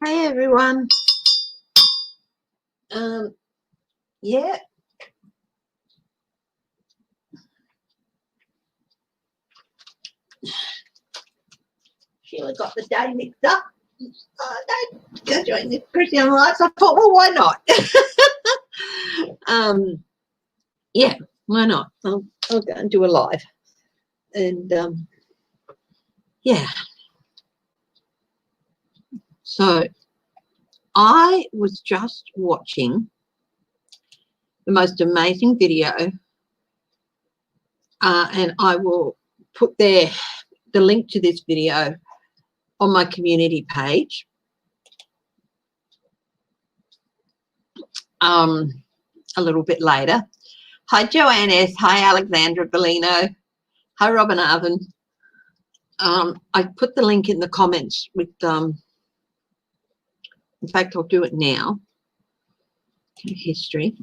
Hey everyone. Yeah. Sheila got the day mixed up. Don't join this Chrissey on live. So I thought, well, why not? Yeah, why not? I'll go and do a live. And yeah. So I was just watching the most amazing video, and I will put the link to this video on my community page. A little bit later. Hi Joanne S. Hi Alexandra Bellino. Hi Robin Arvin. I put the link in the comments with in fact I'll do it now. History.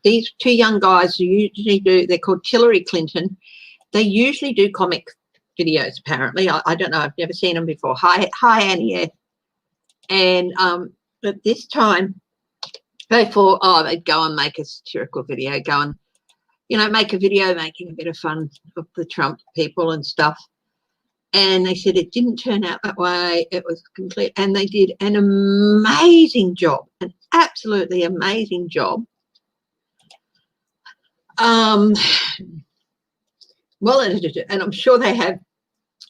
These two young guys who usually do, they're called Hillary Clinton. They usually do comic videos apparently. I don't know, I've never seen them before. Hi Annie F. And but this time they thought, oh, they'd go and make a satirical video, go and, you know, make a video making a bit of fun of the Trump people and stuff. And they said it didn't turn out that way. It was complete. And they did an amazing job, an absolutely amazing job. Well edited. And I'm sure they have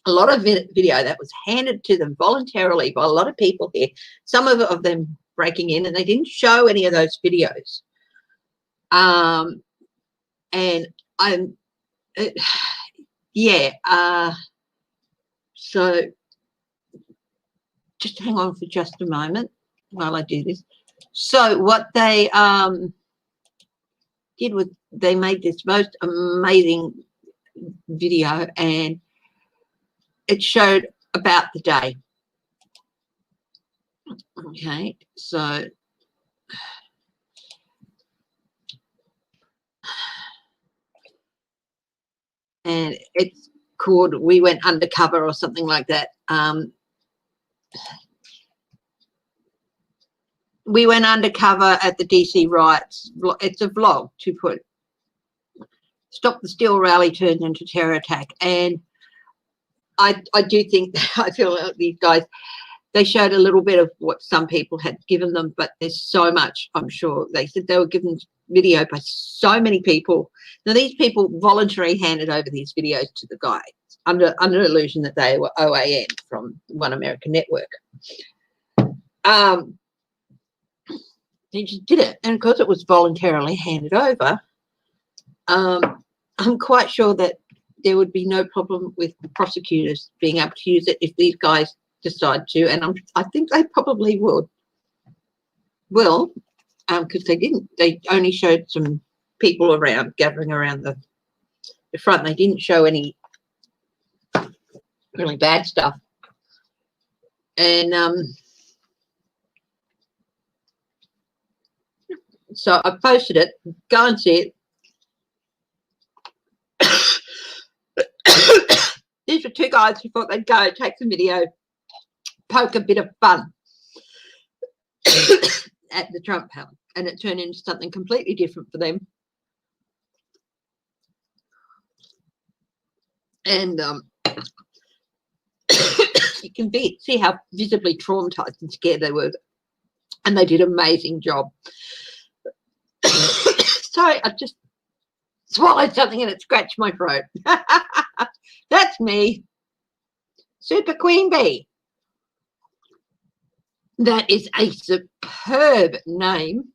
a lot of video that was handed to them voluntarily by a lot of people here. Some of them breaking in, and they didn't show any of those videos. And so just hang on for just a moment while I do this. So what they did was they made this most amazing video, and it showed about the day. Okay, so and it's called We Went Undercover or something like that. We went undercover at the DC riots. It's a vlog to put Stop the Steele rally turned into terror attack. And I do think, I feel like these guys, they showed a little bit of what some people had given them, but there's so much, I'm sure. They said they were given video by so many people. Now, these people voluntarily handed over these videos to the guys under illusion that they were OAN from One American Network. They just did it. And because it was voluntarily handed over, I'm quite sure that there would be no problem with prosecutors being able to use it if these guys decide to, and I think they probably will, because they only showed some people gathering around the front. They didn't show any really bad stuff. And so I posted it. Go and see it. These were two guys who thought they'd go take some video, poke a bit of fun at the Trump rally, and it turned into something completely different for them. And you can see how visibly traumatized and scared they were, and they did an amazing job. Sorry, I just swallowed something and it scratched my throat. That's me. Super Queen Bee. That is a superb name.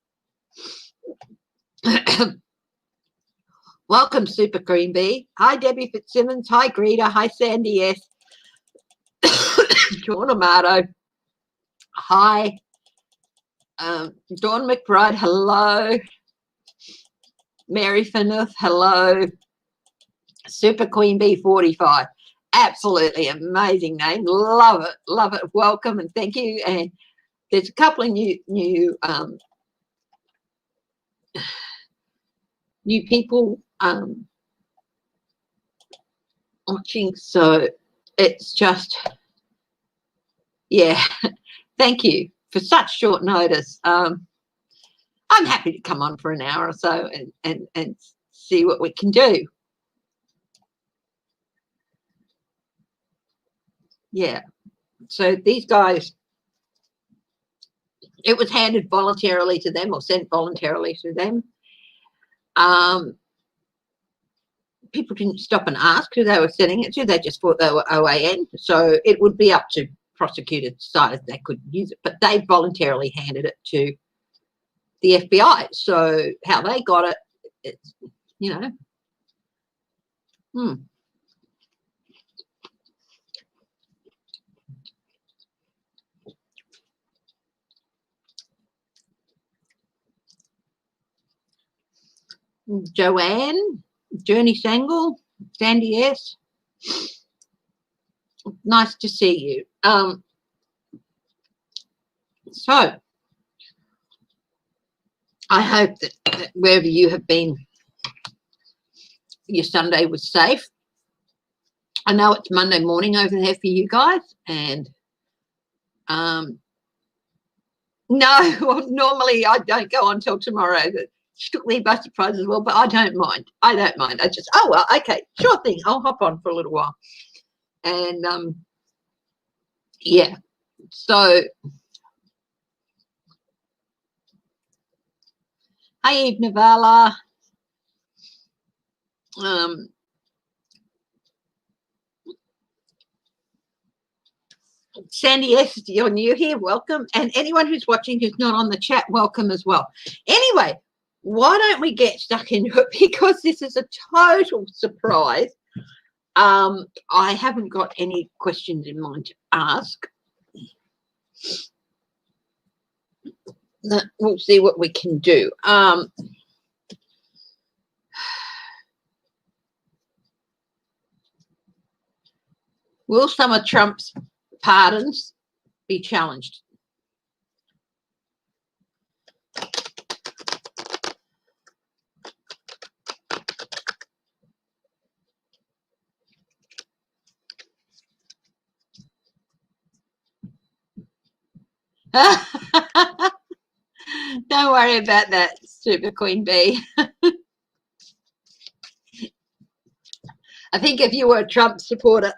Welcome, Super Queen Bee. Hi, Debbie Fitzsimmons. Hi, Greta. Hi, Sandy S. John Amato. Hi. Dawn McBride. Hello. Mary Finuth. Hello. Super Queen Bee 45. Absolutely amazing name. Love it. Love it. Welcome and thank you. And there's a couple of new people watching, so it's just, yeah, Thank you for such short notice. I'm happy to come on for an hour or so and see what we can do. Yeah. So these guys, it was handed voluntarily to them or sent voluntarily to them. People didn't stop and ask who they were sending it to. They just thought they were OAN. So it would be up to prosecutors to decide if they could use it. But they voluntarily handed it to the FBI. So how they got it, it's, you know. Joanne, Journey Sangle, Sandy S. Nice to see you. So I hope that wherever you have been, your Sunday was safe. I know it's Monday morning over there for you guys, and no, normally I don't go on till tomorrow. She took me by surprise as well, but I don't mind. I don't mind. I just, oh, well, okay, sure thing. I'll hop on for a little while. And, yeah, so, hi, Eve Navala. Sandy S, you're new here, welcome. And anyone who's watching who's not on the chat, welcome as well. Anyway, why don't we get stuck into it, because this is a total surprise. I haven't got any questions in mind to ask. We'll see what we can do. Will some of Trump's pardons be challenged? Don't worry about that, Super Queen Bee. I think if you were a Trump supporter,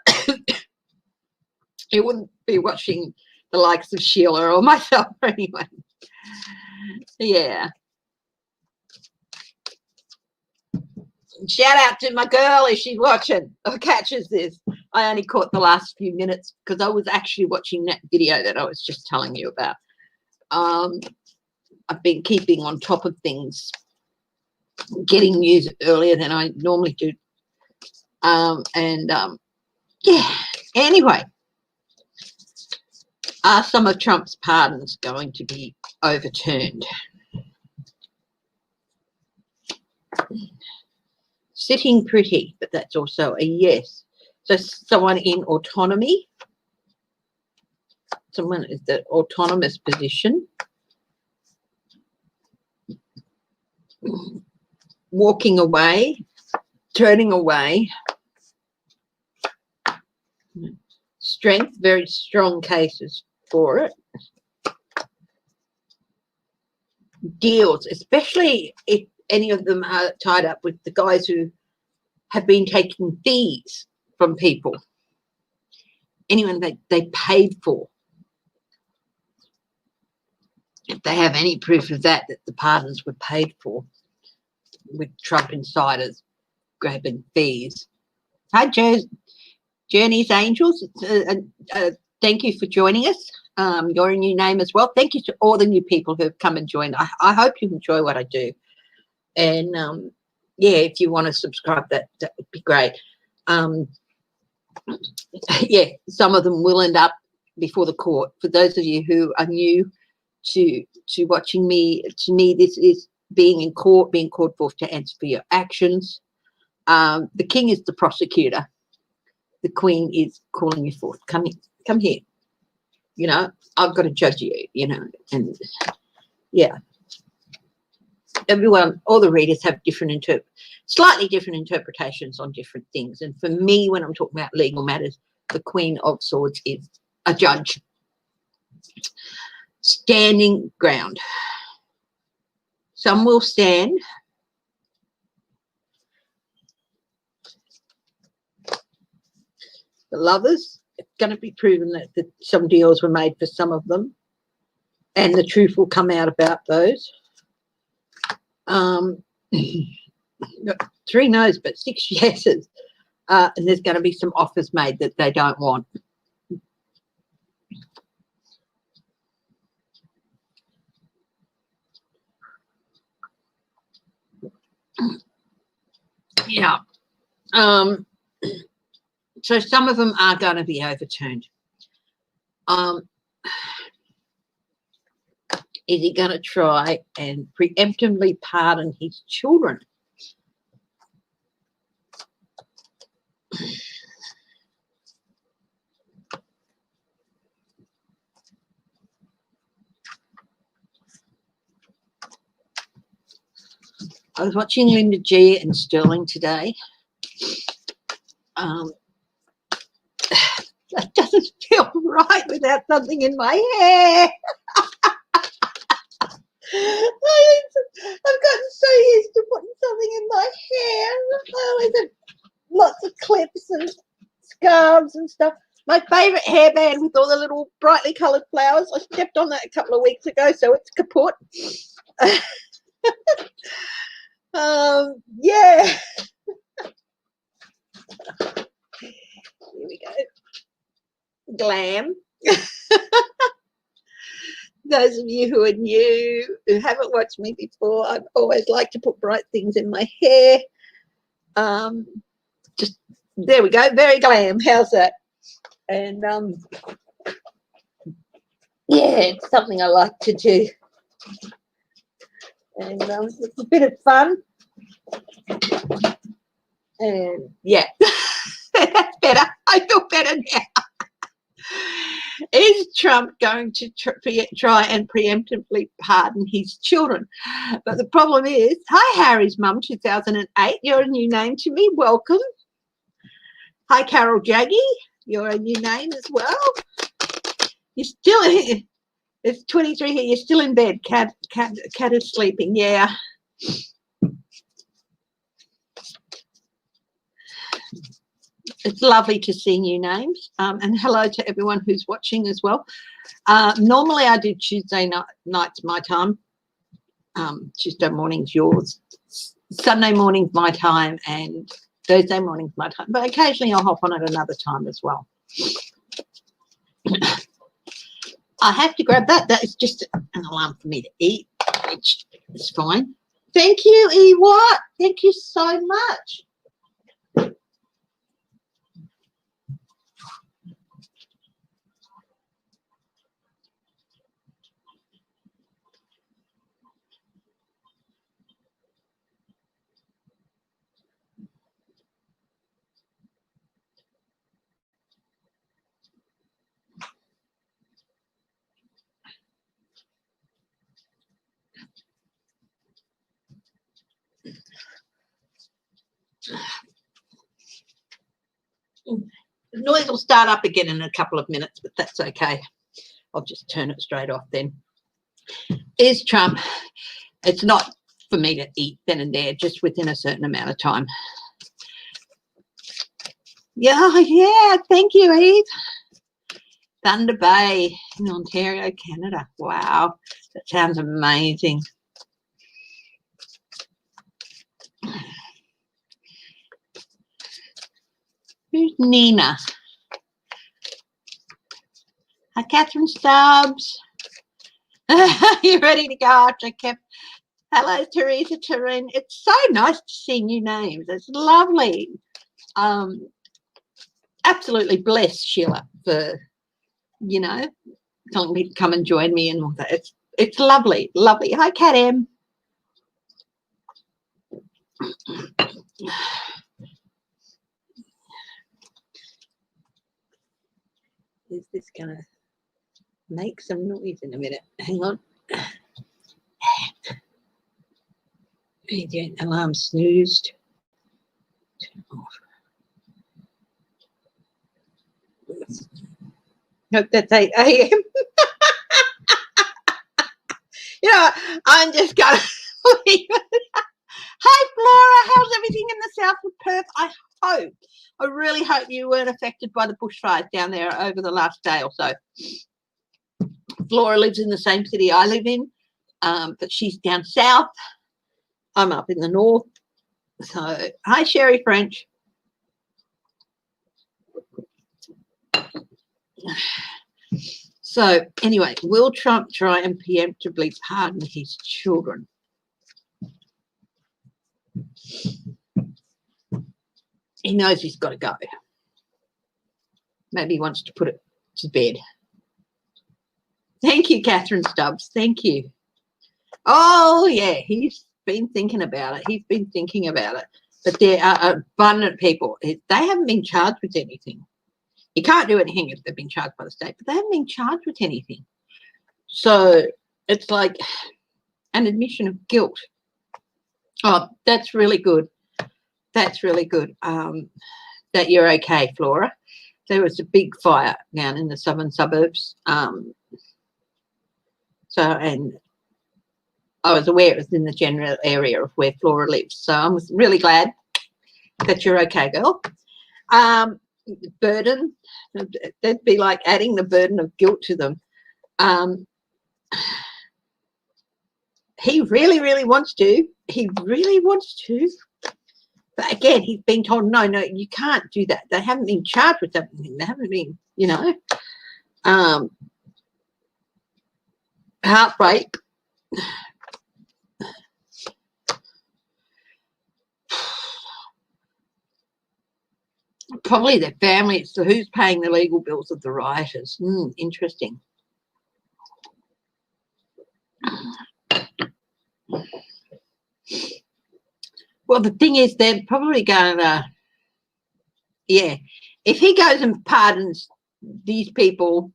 you wouldn't be watching the likes of Sheila or myself anyway. Yeah. Shout out to my girl if she's watching or catches this. I only caught the last few minutes because I was actually watching that video that I was just telling you about. I've been keeping on top of things, getting news earlier than I normally do. Yeah, anyway, are some of Trump's pardons going to be overturned? Sitting pretty, but that's also a yes. So someone in autonomy, someone is the autonomous position, walking away, turning away. Strength, very strong cases for it. Deals, especially if any of them are tied up with the guys who have been taking fees from people. Anyone that they paid for. If they have any proof of that the pardons were paid for with Trump insiders grabbing fees. Hi, Journey's Angels. Thank you for joining us. You're a new name as well. Thank you to all the new people who have come and joined. I hope you enjoy what I do. And, yeah, if you want to subscribe, that would be great. Yeah, some of them will end up before the court. For those of you who are new to watching me, to me, this is being in court, being called forth to answer for your actions. The king is the prosecutor. The queen is calling you forth. Come here. You know, I've got to judge you, you know, and yeah. Everyone, all the readers have slightly different interpretations on different things. And for me, when I'm talking about legal matters, the Queen of Swords is a judge. Standing ground. Some will stand. The lovers, it's going to be proven that some deals were made for some of them, and the truth will come out about those. 3 no's but 6 yeses, and there's going to be some offers made that they don't want. Yeah. So some of them are going to be overturned. Is he going to try and preemptively pardon his children? I was watching Linda G and Sterling today. That doesn't feel right without something in my hair. I've gotten so used to putting something in my hair. I always have lots of clips and scarves and stuff. My favourite hairband with all the little brightly coloured flowers. I stepped on that a couple of weeks ago, so it's kaput. Yeah. Here we go. Glam. Those of you who are new, who haven't watched me before, I've always liked to put bright things in my hair. Just there we go, very glam. How's that? And yeah, it's something I like to do. And it's a bit of fun. And yeah, that's better. I feel better now. Is Trump going to try and preemptively pardon his children? But the problem is, hi Harry's mum, 2008. You're a new name to me. Welcome. Hi Carol Jaggy. You're a new name as well. You're still here. It's 23 here. You're still in bed. Cat is sleeping. Yeah. It's lovely to see new names, and hello to everyone who's watching as well. Normally I do Tuesday nights my time, Tuesday mornings yours, Sunday mornings my time, and Thursday mornings my time, but occasionally I'll hop on at another time as well. I have to grab that. That is just an alarm for me to eat, which is fine. Thank you, Ewa. Thank you so much. The noise will start up again in a couple of minutes, but that's okay. I'll just turn it straight off then. Is Trump, it's not for me to eat then and there, just within a certain amount of time. Yeah, thank you, Eve. Thunder Bay in Ontario, Canada. Wow, that sounds amazing. Who's Nina? Hi, Catherine Stubbs. You ready to go after I kept? Hello, Teresa Terrin. It's so nice to see new names. It's lovely. Absolutely blessed, Sheila, for, you know, telling me to come and join me and all that. It's lovely, lovely. Hi, Cat M. Is this going to make some noise in a minute? Hang on. Alarm snoozed. Turn off. Nope, that's 8 a.m. You know, I'm just going to leave it. Hi, Flora. How's everything in the south of Perth? I really hope you weren't affected by the bushfires down there over the last day or so. Flora lives in the same city I live in, but she's down south. I'm up in the north. So, hi, Sherry French. So, anyway, will Trump try and preemptively pardon his children? He knows he's got to go. Maybe he wants to put it to bed. Thank you, Catherine Stubbs. Thank you. Oh, yeah, he's been thinking about it. He's been thinking about it. But there are abundant people. They haven't been charged with anything. You can't do anything if they've been charged by the state, but they haven't been charged with anything. So it's like an admission of guilt. Oh, that's really good. That's really good that you're okay, Flora. There was a big fire down in the southern suburbs. And I was aware it was in the general area of where Flora lives. So I'm really glad that you're okay, girl. Burden, that'd be like adding the burden of guilt to them. He really, really wants to. He really wants to. But again, he's been told, no, you can't do that. They haven't been charged with something. They haven't been, you know. Heartbreak. Probably their family. So who's paying the legal bills of the rioters? Interesting. Well, the thing is, they're probably going to, yeah, if he goes and pardons these people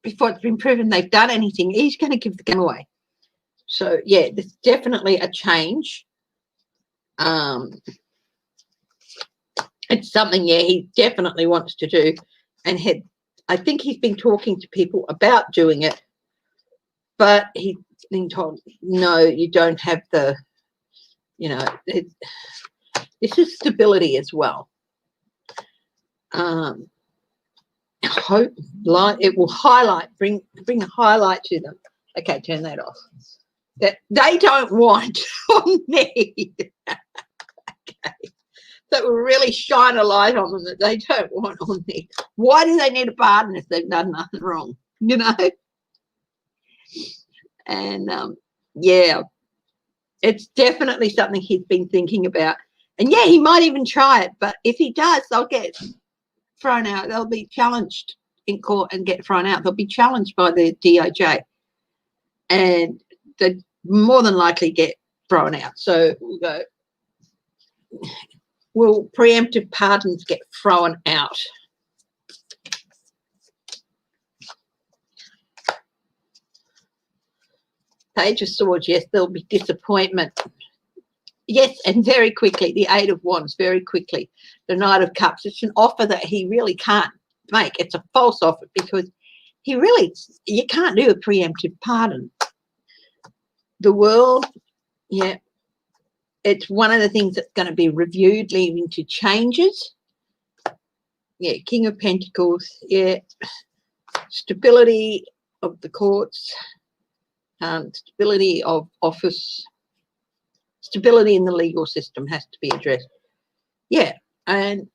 before it's been proven they've done anything, he's going to give the gun away. So, yeah, there's definitely a change. It's something, yeah, he definitely wants to do. And I think he's been talking to people about doing it, but he's been told, no, you don't have the, you know, this is stability as well. Hope it will highlight, bring a highlight to them. Okay, turn that off. That they don't want on me. Okay. That will really shine a light on them that they don't want on me. Why do they need a pardon if they've done nothing wrong? You know? And yeah, it's definitely something he's been thinking about. And yeah, he might even try it, but if he does, they'll get thrown out. They'll be challenged in court and get thrown out. They'll be challenged by the DOJ, and they more than likely get thrown out. So we'll go, will preemptive pardons get thrown out? Page of Swords, yes, there'll be disappointment. Yes, and very quickly, the Eight of Wands, very quickly. The Knight of Cups, it's an offer that he really can't make. It's a false offer because you can't do a preemptive pardon. The World, yeah, it's one of the things that's going to be reviewed, leading to changes. Yeah, King of Pentacles, yeah, stability of the courts, stability of office, stability in the legal system has to be addressed. Yeah, and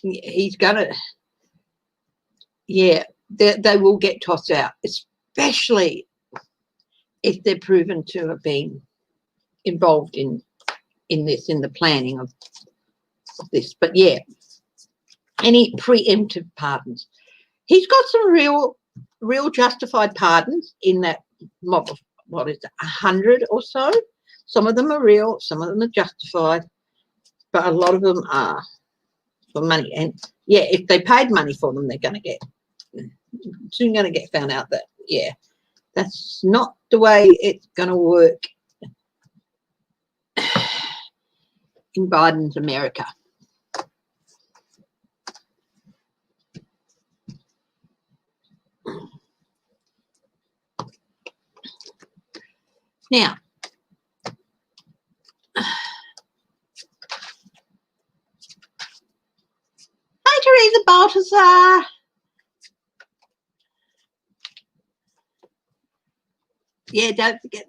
he's going to, yeah, they will get tossed out, especially if they're proven to have been involved in the planning of this. But yeah, any preemptive pardons. He's got some real justified pardons in that mob of, what is it, 100 or so. Some of them are real, some of them are justified, but a lot of them are for money. And yeah, if they paid money for them, they're going to get soon going to get found out that, yeah, that's not the way it's going to work in Biden's America. Now, hi, Teresa Baltazar. Yeah, don't forget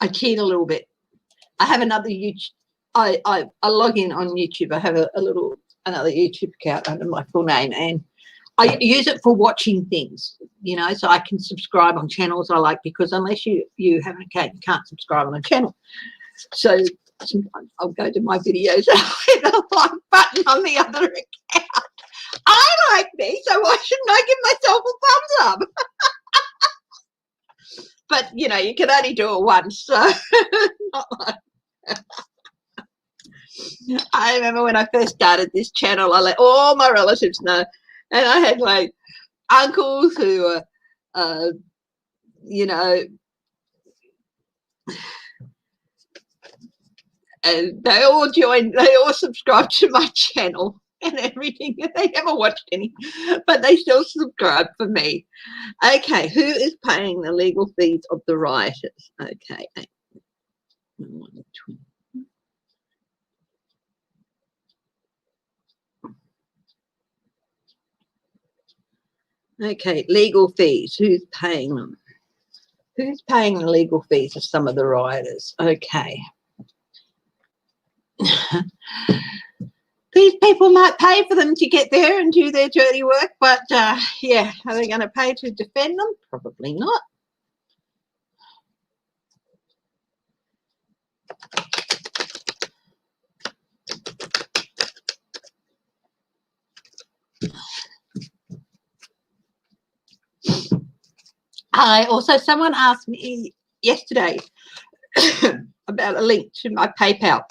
I cheat a little bit. I have another YouTube. I log in on YouTube. I have another YouTube account under my full name, and I use it for watching things, you know, so I can subscribe on channels I like, because unless you have an account, you can't subscribe on a channel. So sometimes I'll go to my videos and I'll hit the like button on the other account. I like me, so why shouldn't I give myself a thumbs up? But, you know, you can only do it once, so not like I remember when I first started this channel, I let all my relatives know, and I had like uncles who were, you know, and they all joined, they all subscribed to my channel and everything. They never watched any, but they still subscribe for me. Okay, who is paying the legal fees of the rioters? Okay. Okay, legal fees. Who's paying them? Who's paying the legal fees of some of the rioters? Okay. These people might pay for them to get there and do their dirty work, but yeah, are they going to pay to defend them? Probably not. Someone asked me yesterday about a link to my PayPal.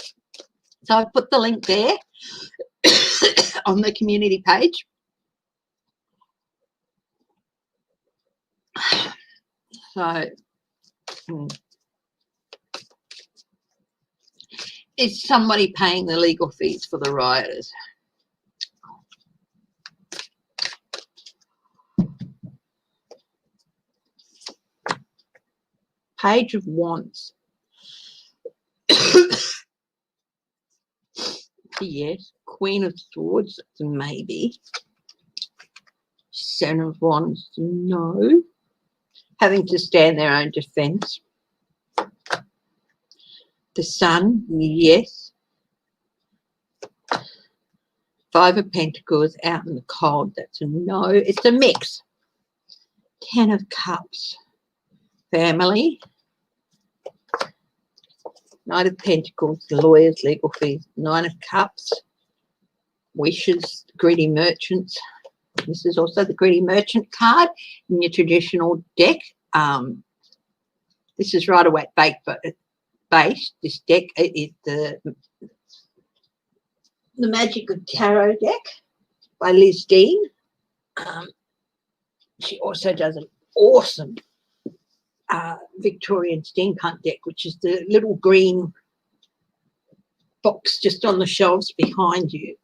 So I put the link there on the community page. So is somebody paying the legal fees for the rioters? Page of Wands. Yes. Queen of Swords, maybe. Seven of Wands, no. Having to stand their own defense. The Sun, yes. Five of Pentacles, out in the cold, that's a no. It's a mix. 10 of Cups. Family. Knight of Pentacles, lawyers, legal fees. 9 of Cups. Wishes, greedy merchants. This is also the greedy merchant card in your traditional deck. This is Riot-Waite-Base. This deck is the Magic of Tarot deck by Liz Dean. She also does an awesome Victorian steampunk deck, which is the little green box just on the shelves behind you,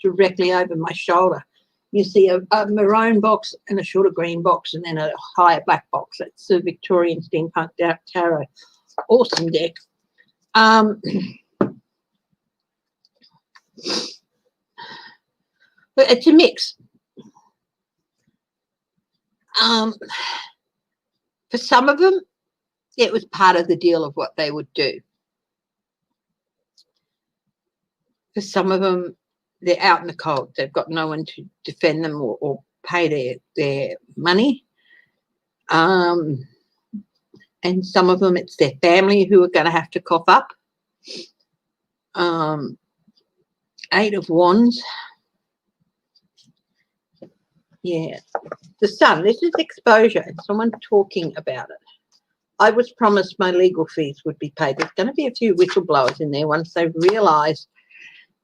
directly over my shoulder. You see a maroon box and a shorter green box, and then a higher black box. That's the Victorian steampunk tarot. Awesome deck. But it's a mix. For some of them, it was part of the deal of what they would do. For some of them, they're out in the cold. They've got no one to defend them or pay their money. And some of them, it's their family who are going to have to cough up. 8 of Wands. Yeah. The Sun, this is exposure. Someone talking about it. I was promised my legal fees would be paid. There's going to be a few whistleblowers in there once they've realised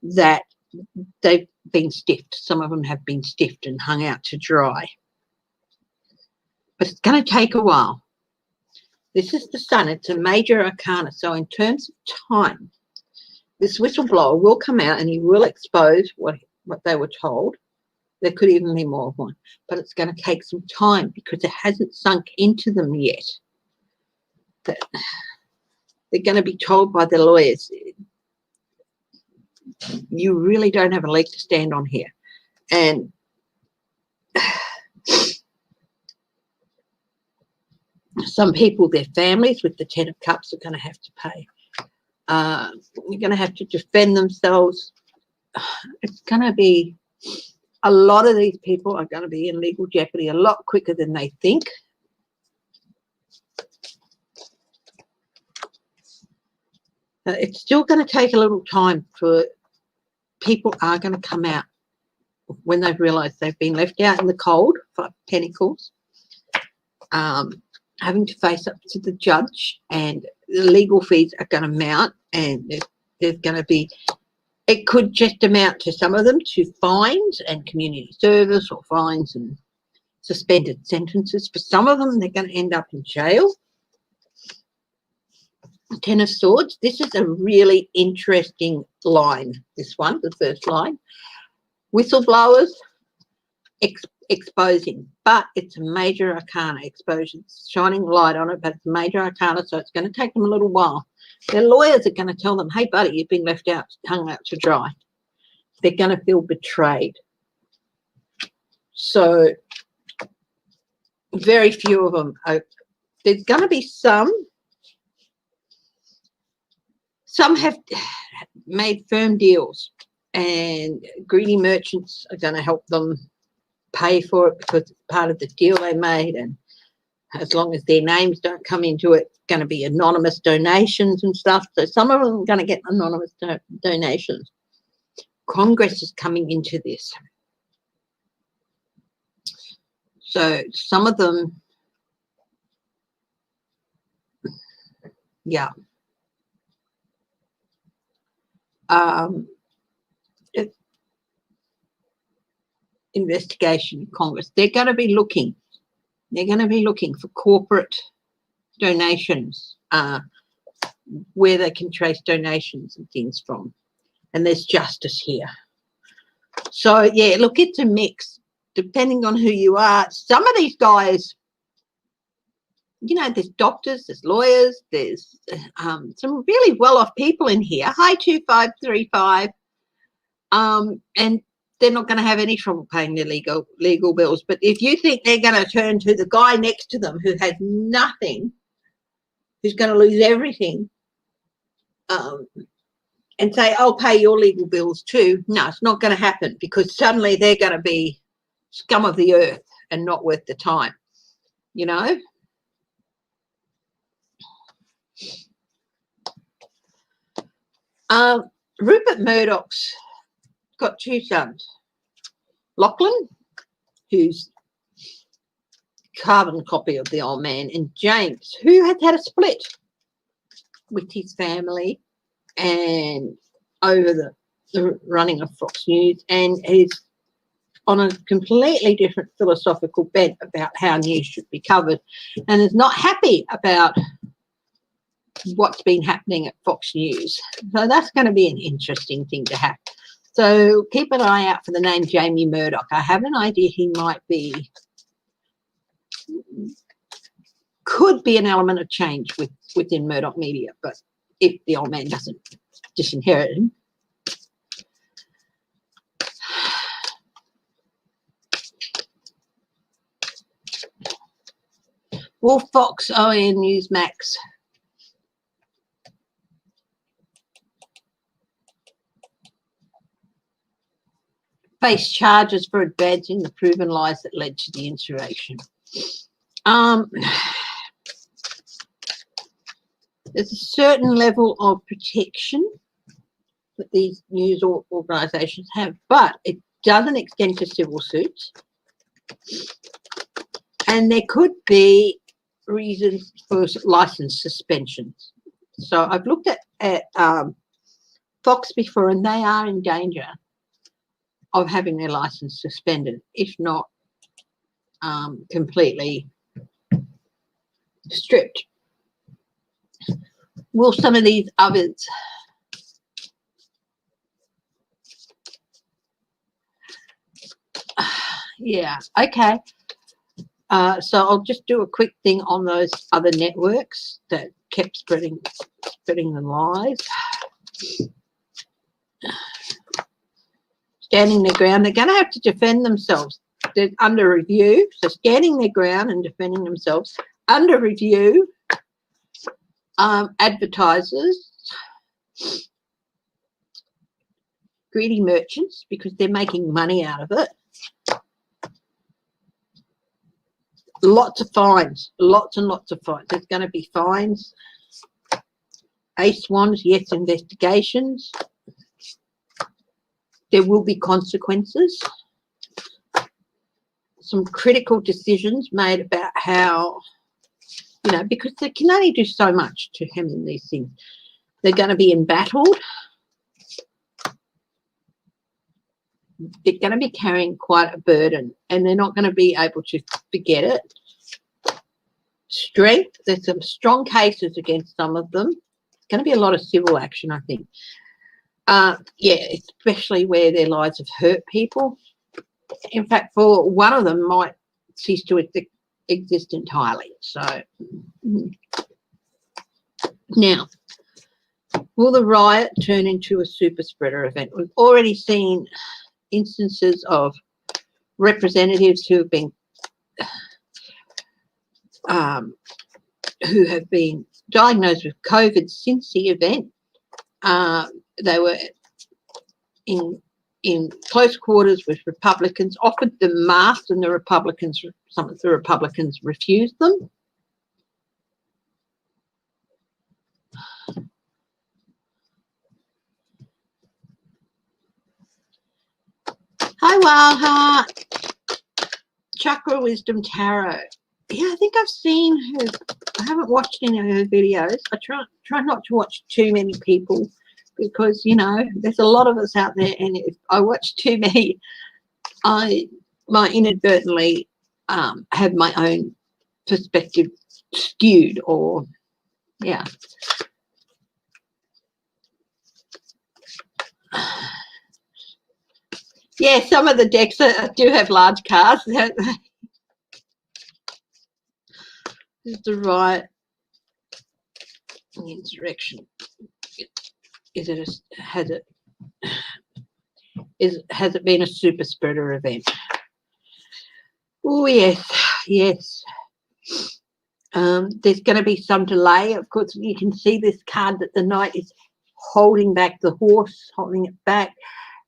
that they've been stiffed. Some of them have been stiffed and hung out to dry. But it's going to take a while. This is the Sun. It's a major arcana. So in terms of time, this whistleblower will come out and he will expose what they were told. There could even be more of one, but it's going to take some time because it hasn't sunk into them yet. That they're going to be told by their lawyers, you really don't have a leg to stand on here. And some people, their families with the 10 of Cups are going to have to pay. You're going to have to defend themselves. It's going to be, a lot of these people are going to be in legal jeopardy a lot quicker than they think. It's still going to take a little time for people are going to come out when they've realised they've been left out in the cold, 5 Pentacles, having to face up to the judge, and the legal fees are going to mount, and there's going to be, it could just amount to some of them to fines and community service, or fines and suspended sentences. For some of them, they're going to end up in jail. 10 of Swords, this is a really interesting line, this one, the first line. Whistleblowers exposing, but it's a major arcana exposure. It's shining light on it, but it's a major arcana, so it's going to take them a little while. Their lawyers are going to tell them, hey, buddy, you've been left out, hung out to dry. They're going to feel betrayed. So very few of them are, there's going to be some have made firm deals, and greedy merchants are going to help them pay for it because it's part of the deal they made, and as long as their names don't come into it, it's going to be anonymous donations and stuff. So some of them are going to get anonymous donations. Congress is coming into this. So some of them, yeah. Investigation in Congress. They're going to be looking. They're going to be looking for corporate donations, where they can trace donations and things from. And there's justice here. So, yeah, look, it's a mix, depending on who you are. Some of these guys, you know, there's doctors, there's lawyers, there's some really well-off people in here. Hi, 2535. And they're not going to have any trouble paying their legal bills. But if you think they're going to turn to the guy next to them who has nothing, who's going to lose everything, and say, I'll pay your legal bills too, no, it's not going to happen, because suddenly they're going to be scum of the earth and not worth the time, you know. Rupert Murdoch's got 2 sons. Lachlan, who's carbon copy of the old man, and James, who has had a split with his family and over the running of Fox News, and is on a completely different philosophical bent about how news should be covered, and is not happy about what's been happening at Fox News. So that's going to be an interesting thing to have. So keep an eye out for the name Jamie Murdoch. I have an idea he might be, could be an element of change within Murdoch Media, but if the old man doesn't disinherit him. Wolf Fox, ON Newsmax. Face charges for advancing the proven lies that led to the insurrection. There's a certain level of protection that these news organisations have, but it doesn't extend to civil suits. And there could be reasons for licence suspensions. So I've looked at Fox before, and they are in danger of having their licence suspended, if not completely stripped. Will some of these others Yeah, okay. So I'll just do a quick thing on those other networks that kept spreading the lies. Standing their ground, they're going to have to defend themselves. They're under review, so standing their ground and defending themselves. Under review, advertisers, greedy merchants, because they're making money out of it. Lots of fines, lots and lots of fines. There's going to be fines. ASWANs, yes, investigations. There will be consequences. Some critical decisions made about how, you know, because they can only do so much to hem in these things. They're going to be embattled. They're going to be carrying quite a burden, and they're not going to be able to forget it. Strength, there's some strong cases against some of them. It's going to be a lot of civil action, I think. Yeah, especially where their lives have hurt people. In fact, for one of them might cease to exist entirely. So now, will the riot turn into a super spreader event? We've already seen instances of representatives who have been diagnosed with COVID since the event. They were in close quarters with Republicans, offered them masks, and some of the Republicans refused them. Hi, Wildheart. Chakra Wisdom Tarot. Yeah, I think I've seen her. I haven't watched any of her videos. I try not to watch too many people, because, you know, there's a lot of us out there, and if I watch too many, I might inadvertently have my own perspective skewed, or, yeah. Yeah, some of the decks do have large cards. This is the Riot, the insurrection. Has it been a super spreader event? Oh, yes, yes. There's going to be some delay. Of course, you can see this card that the knight is holding back the horse, holding it back.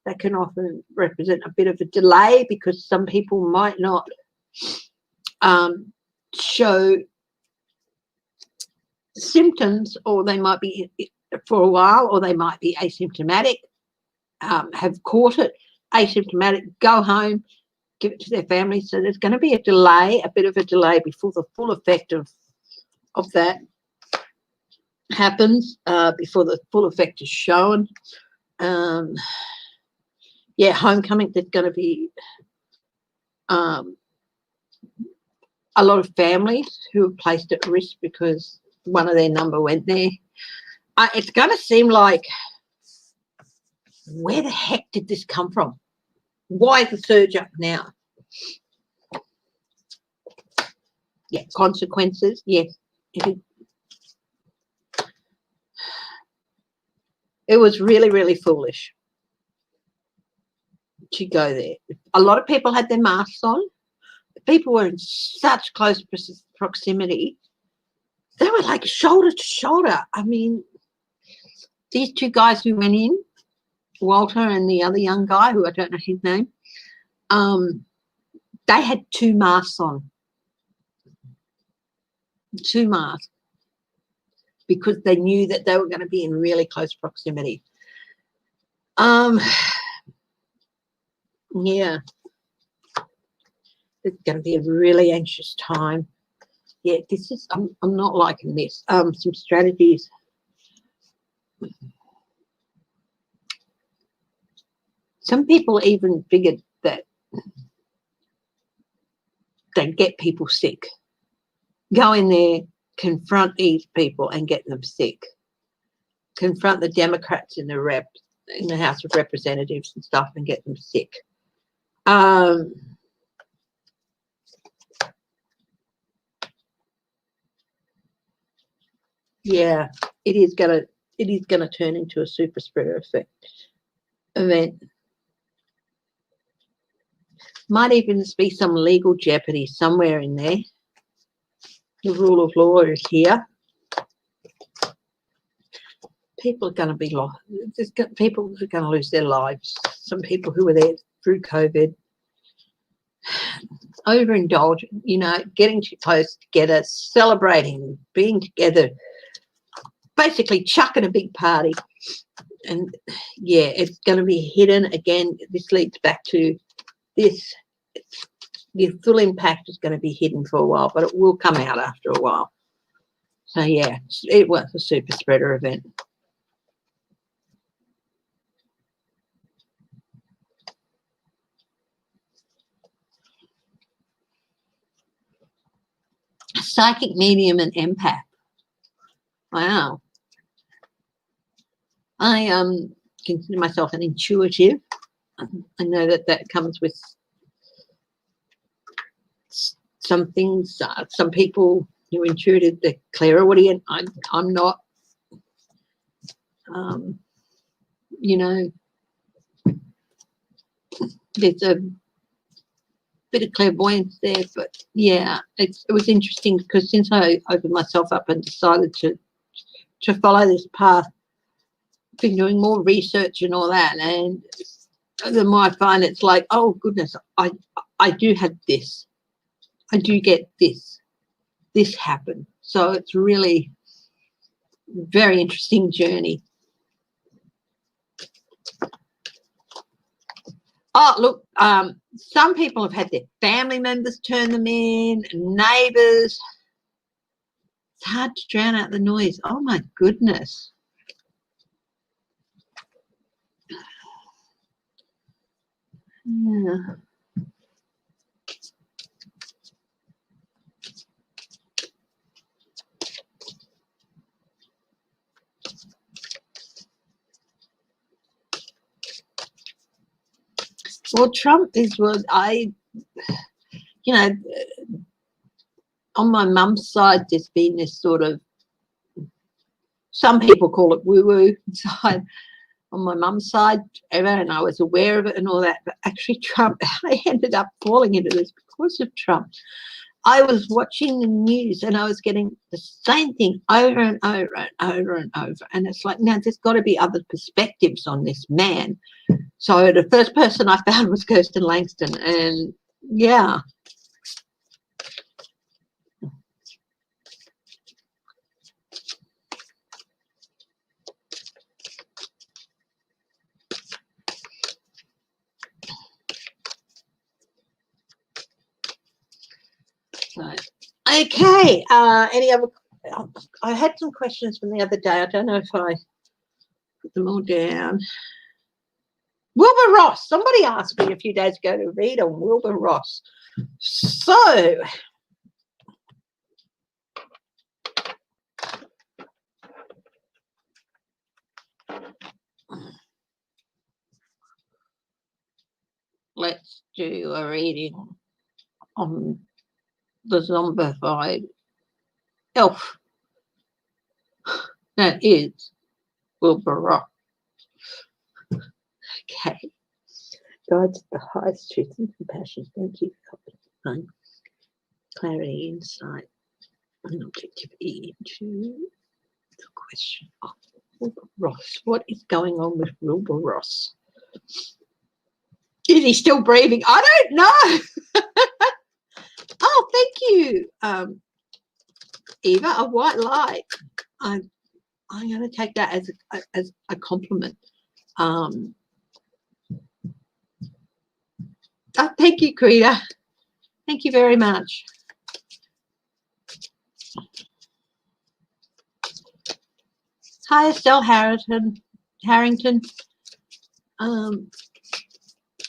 That can often represent a bit of a delay, because some people might not show symptoms, or they might be for a while, or they might be asymptomatic, have caught it, asymptomatic, go home, give it to their family. So there's going to be a delay, a bit of a delay, before the full effect of that happens, before the full effect is shown. Yeah, homecoming, there's going to be a lot of families who are placed at risk because one of their number went there. It's going to seem like, where the heck did this come from? Why is the surge up now? Yeah, consequences, yes. It was really, really foolish to go there. A lot of people had their masks on. People were in such close proximity. They were like shoulder to shoulder. I mean, these two guys who went in, Walter and the other young guy, who I don't know his name, they had 2 masks on. 2 masks. Because they knew that they were going to be in really close proximity. Yeah. It's going to be a really anxious time. Yeah, this is, I'm not liking this. Some strategies. Some people even figured that they'd get people sick. Go in there, confront these people and get them sick. Confront the Democrats in the House of Representatives and stuff and get them sick. Yeah, it is gonna turn into a super spreader event. Might even be some legal jeopardy somewhere in there. The rule of law is here. People are going to be lost. People are going to lose their lives. Some people who were there through COVID, overindulgent, you know, getting too close together, celebrating, being together, basically chucking a big party. And yeah, it's going to be hidden again. This leads back to this. The full impact is going to be hidden for a while, but it will come out after a while. So yeah, it was a super spreader event. Psychic medium and empath. Wow. I consider myself an intuitive. I know that comes with some things. Some people who are intuitive, they're clairaudient. I'm not. You know, there's a bit of clairvoyance there, but yeah, it was interesting because since I opened myself up and decided to follow this path, I've been doing more research and all that, and the more I find it's like, oh goodness, I do have this, I do get this happened. So it's really very interesting journey. Oh, look, some people have had their family members turn them in, neighbours. It's hard to drown out the noise. Oh, my goodness. Yeah. Well, Trump is what you know, on my mum's side, there's been this sort of, some people call it woo-woo side on my mum's side, and I was aware of it and all that, but actually Trump, I ended up falling into this because of Trump. I was watching the news and I was getting the same thing over and over and over and over. And it's like, now there's got to be other perspectives on this man. So the first person I found was Kirsten Langston. And yeah. So, okay. Any other? I had some questions from the other day. I don't know if I put them all down. Wilbur Ross. Somebody asked me a few days ago to read on Wilbur Ross. So let's do a reading on the zombified elf. That is Wilbur Ross. Okay. God's the highest truth and compassion. Thank you for clarity, insight, and objectivity into the question of Wilbur Ross. What is going on with Wilbur Ross? Is he still breathing? I don't know. Oh, thank you, Eva. A white light. I'm going to take that as a compliment. Oh, thank you, Krita. Thank you very much. Hi, Estelle Harrington.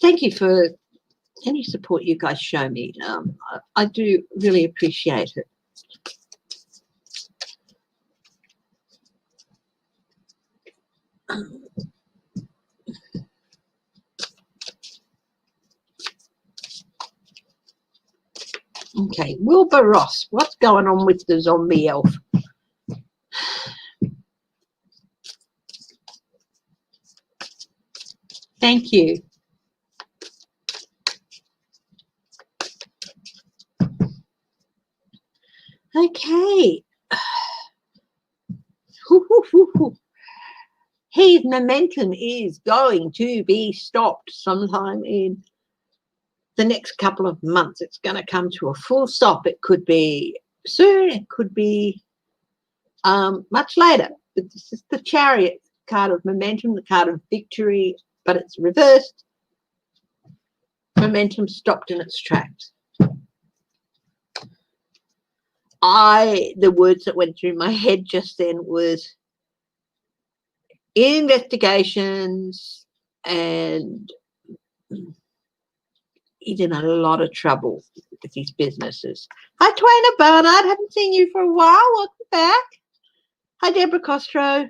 Thank you for any support you guys show me. I do really appreciate it. Okay, Wilbur Ross. What's going on with the zombie elf? Thank you. Okay. His momentum is going to be stopped sometime in the next couple of months. It's going to come to a full stop. It could be soon. It could be much later. But this is the Chariot card of momentum, the card of victory, but it's reversed. Momentum stopped in its tracks. The words that went through my head just then was investigations, and he's in a lot of trouble with his businesses. Hi, Twaina Barnard. Haven't seen you for a while. Welcome back. Hi, Deborah Costro.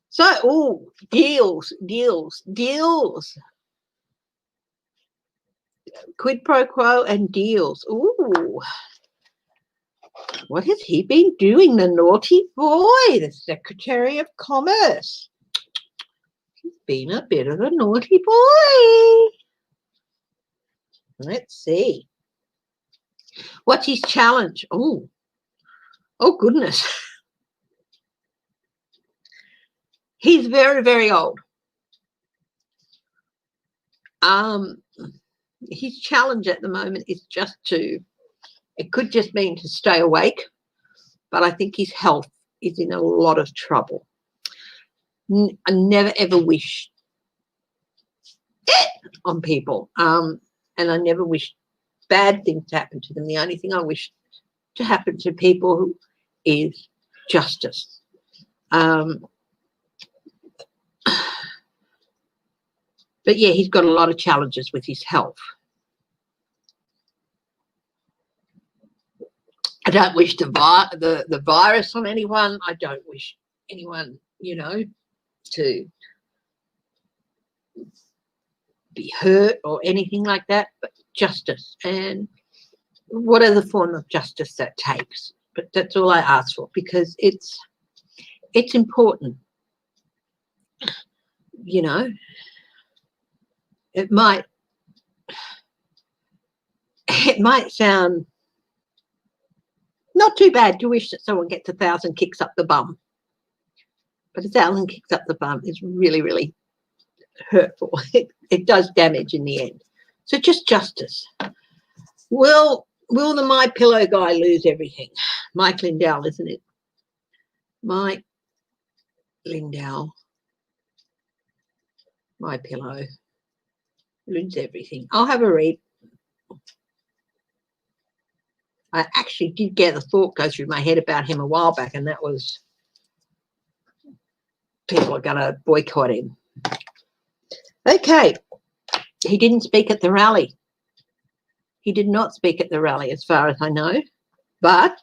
So, deals. Quid pro quo and deals. Ooh. What has he been doing, the naughty boy, the Secretary of Commerce? He's been a bit of a naughty boy. Let's see. What's his challenge? Oh, goodness. He's very, very old. His challenge at the moment is just it could just mean to stay awake, but I think his health is in a lot of trouble. I never ever wish on people, and I never wish bad things to happen to them. The only thing I wish to happen to people is justice. But yeah, he's got a lot of challenges with his health. I don't wish the virus on anyone. I don't wish anyone, to be hurt or anything like that, but justice, and whatever form of justice that takes. But that's all I ask for, because it's important. It might sound not too bad to wish that someone gets 1,000 kicks up the bum, but 1,000 kicks up the bum is really, really hurtful. It does damage in the end. So just justice. Will the My Pillow guy lose everything? Mike Lindell, isn't it? Mike Lindell. My Pillow. Lose everything. I'll have a read. I actually did get a thought go through my head about him a while back, and that was people are going to boycott him. Okay. He didn't speak at the rally. He did not speak at the rally, as far as I know, but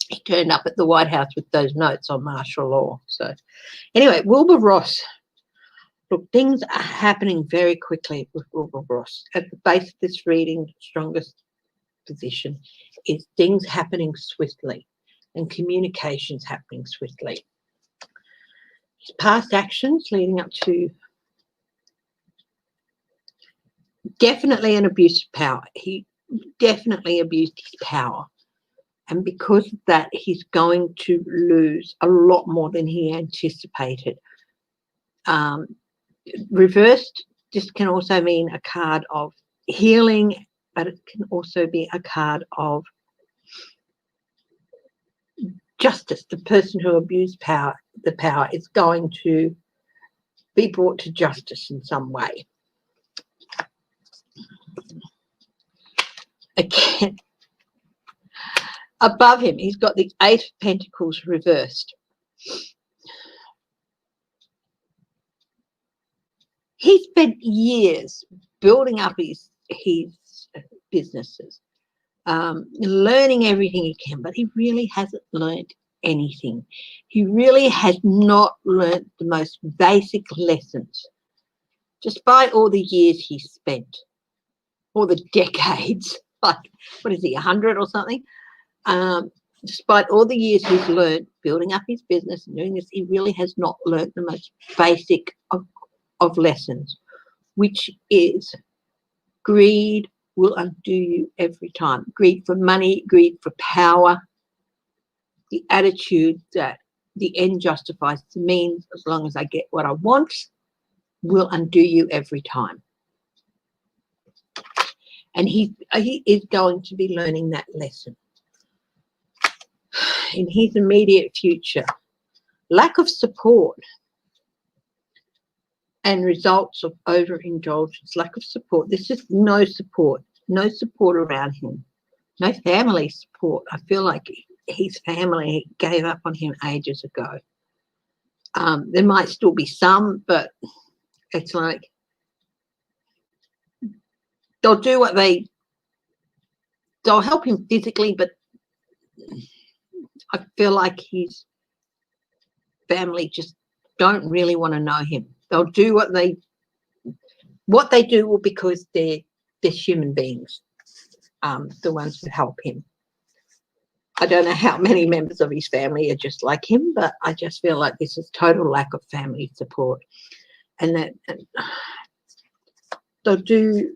he turned up at the White House with those notes on martial law. So anyway, Wilbur Ross. Look, things are happening very quickly with Wilbur Ross. At the base of this reading, strongest position is things happening swiftly and communications happening swiftly. His past actions leading up to definitely an abuse of power. He definitely abused his power. And because of that, he's going to lose a lot more than he anticipated. Reversed, this can also mean a card of healing, but it can also be a card of justice. The person who abused the power is going to be brought to justice in some way. Again, above him, he's got the 8 of Pentacles reversed. He spent years building up his businesses, learning everything he can, but he really hasn't learned anything. He really has not learned the most basic lessons, despite all the years he spent, all the decades, like, what is he, 100 or something? despite all the years he's learned building up his business and doing this, he really has not learned the most basic of lessons, which is greed will undo you every time. Greed for money, greed for power, the attitude that the end justifies the means, as long as I get what I want, will undo you every time. And he is going to be learning that lesson in his immediate future. Lack of support and results of overindulgence, lack of support. There's just no support around him, no family support. I feel like his family gave up on him ages ago. There might still be some, but it's like they'll do what they'll help him physically, but I feel like his family just don't really want to know him. They'll do what they do will because they're human beings, the ones who help him. I don't know how many members of his family are just like him, but I just feel like this is total lack of family support, and that they'll do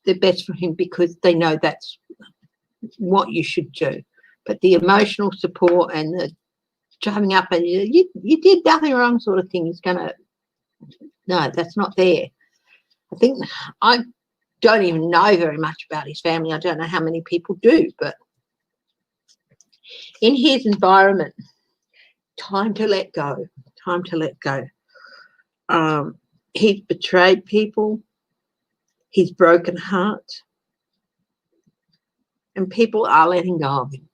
their best for him because they know that's what you should do. But the emotional support and the driving up and you did nothing wrong sort of thing is gonna, no, that's not there. I think I don't even know very much about his family. I don't know how many people do, but in his environment, time to let go, time to let go. He's betrayed people, he's broken heart, and people are letting go of him.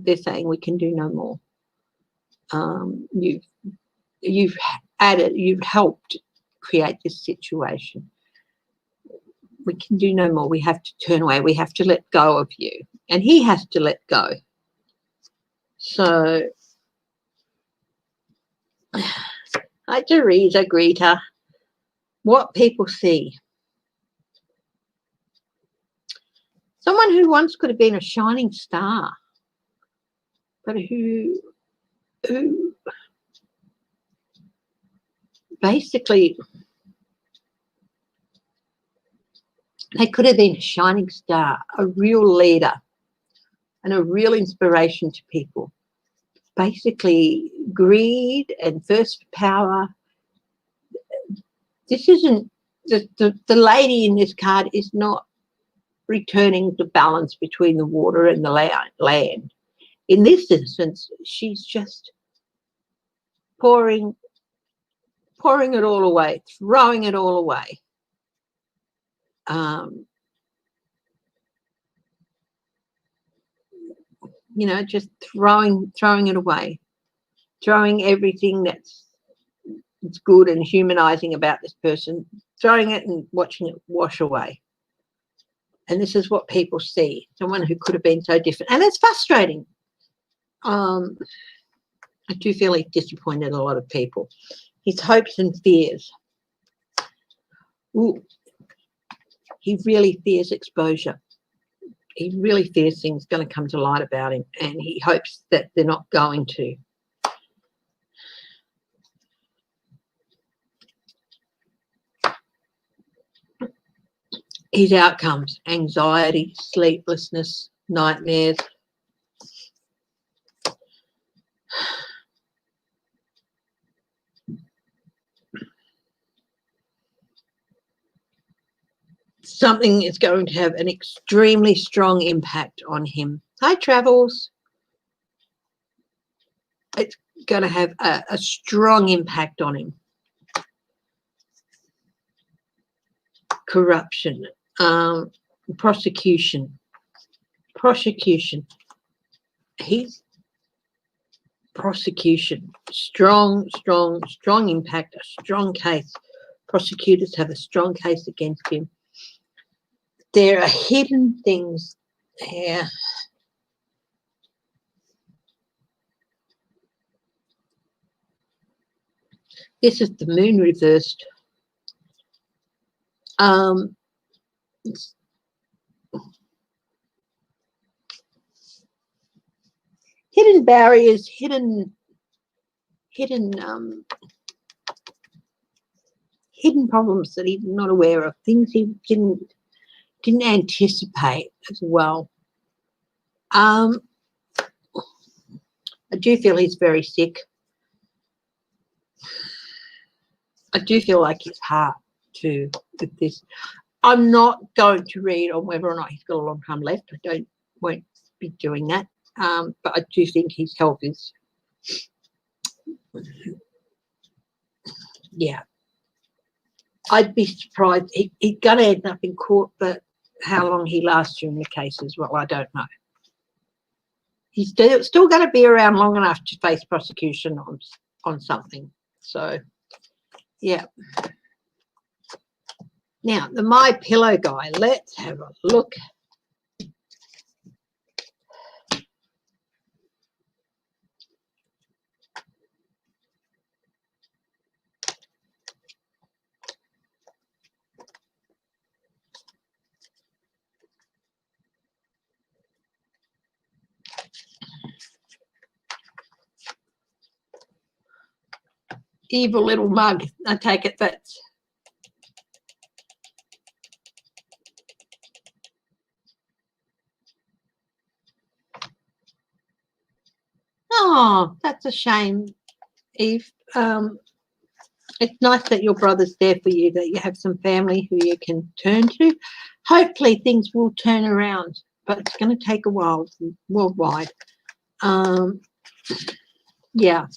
They're saying we can do no more. You've helped create this situation. We can do no more. We have to turn away. We have to let go of you. And he has to let go. So, hi Teresa, Greta. What people see. Someone who once could have been a shining star, but who basically, they could have been a shining star, a real leader, and a real inspiration to people. Basically, greed and thirst for power. This isn't, the lady in this card is not returning the balance between the water and the land. In this instance, she's just pouring it all away, throwing it all away. You know, just throwing it away, throwing everything that's good and humanizing about this person, throwing it and watching it wash away. And this is what people see, someone who could have been so different. And it's frustrating. I do feel he disappointed a lot of people. His hopes and fears. Ooh, he really fears exposure. He really fears things going to come to light about him, and he hopes that they're not going to. His outcomes: anxiety, sleeplessness, nightmares. Something is going to have an extremely strong impact on him. Hi, Travels. It's going to have a strong impact on him. Corruption, prosecution. He's prosecution. Strong impact, a strong case. Prosecutors have a strong case against him. There are hidden things here. This is the moon reversed. Hidden barriers, hidden problems that he's not aware of, things he didn't anticipate as well. I do feel he's very sick. I do feel like it's hard to with this. I'm not going to read on whether or not he's got a long time left. I won't be doing that. But I do think his health is, yeah. I'd be surprised. He's going to end up in court, but how long he lasts during the case as well, I don't know. He's still going to be around long enough to face prosecution on something. So, yeah. Now, the My Pillow guy, let's have a look. Evil little mug. I take it that's... Oh, that's a shame, Eve. It's nice that your brother's there for you, that you have some family who you can turn to. Hopefully things will turn around, but it's going to take a while worldwide. Yeah.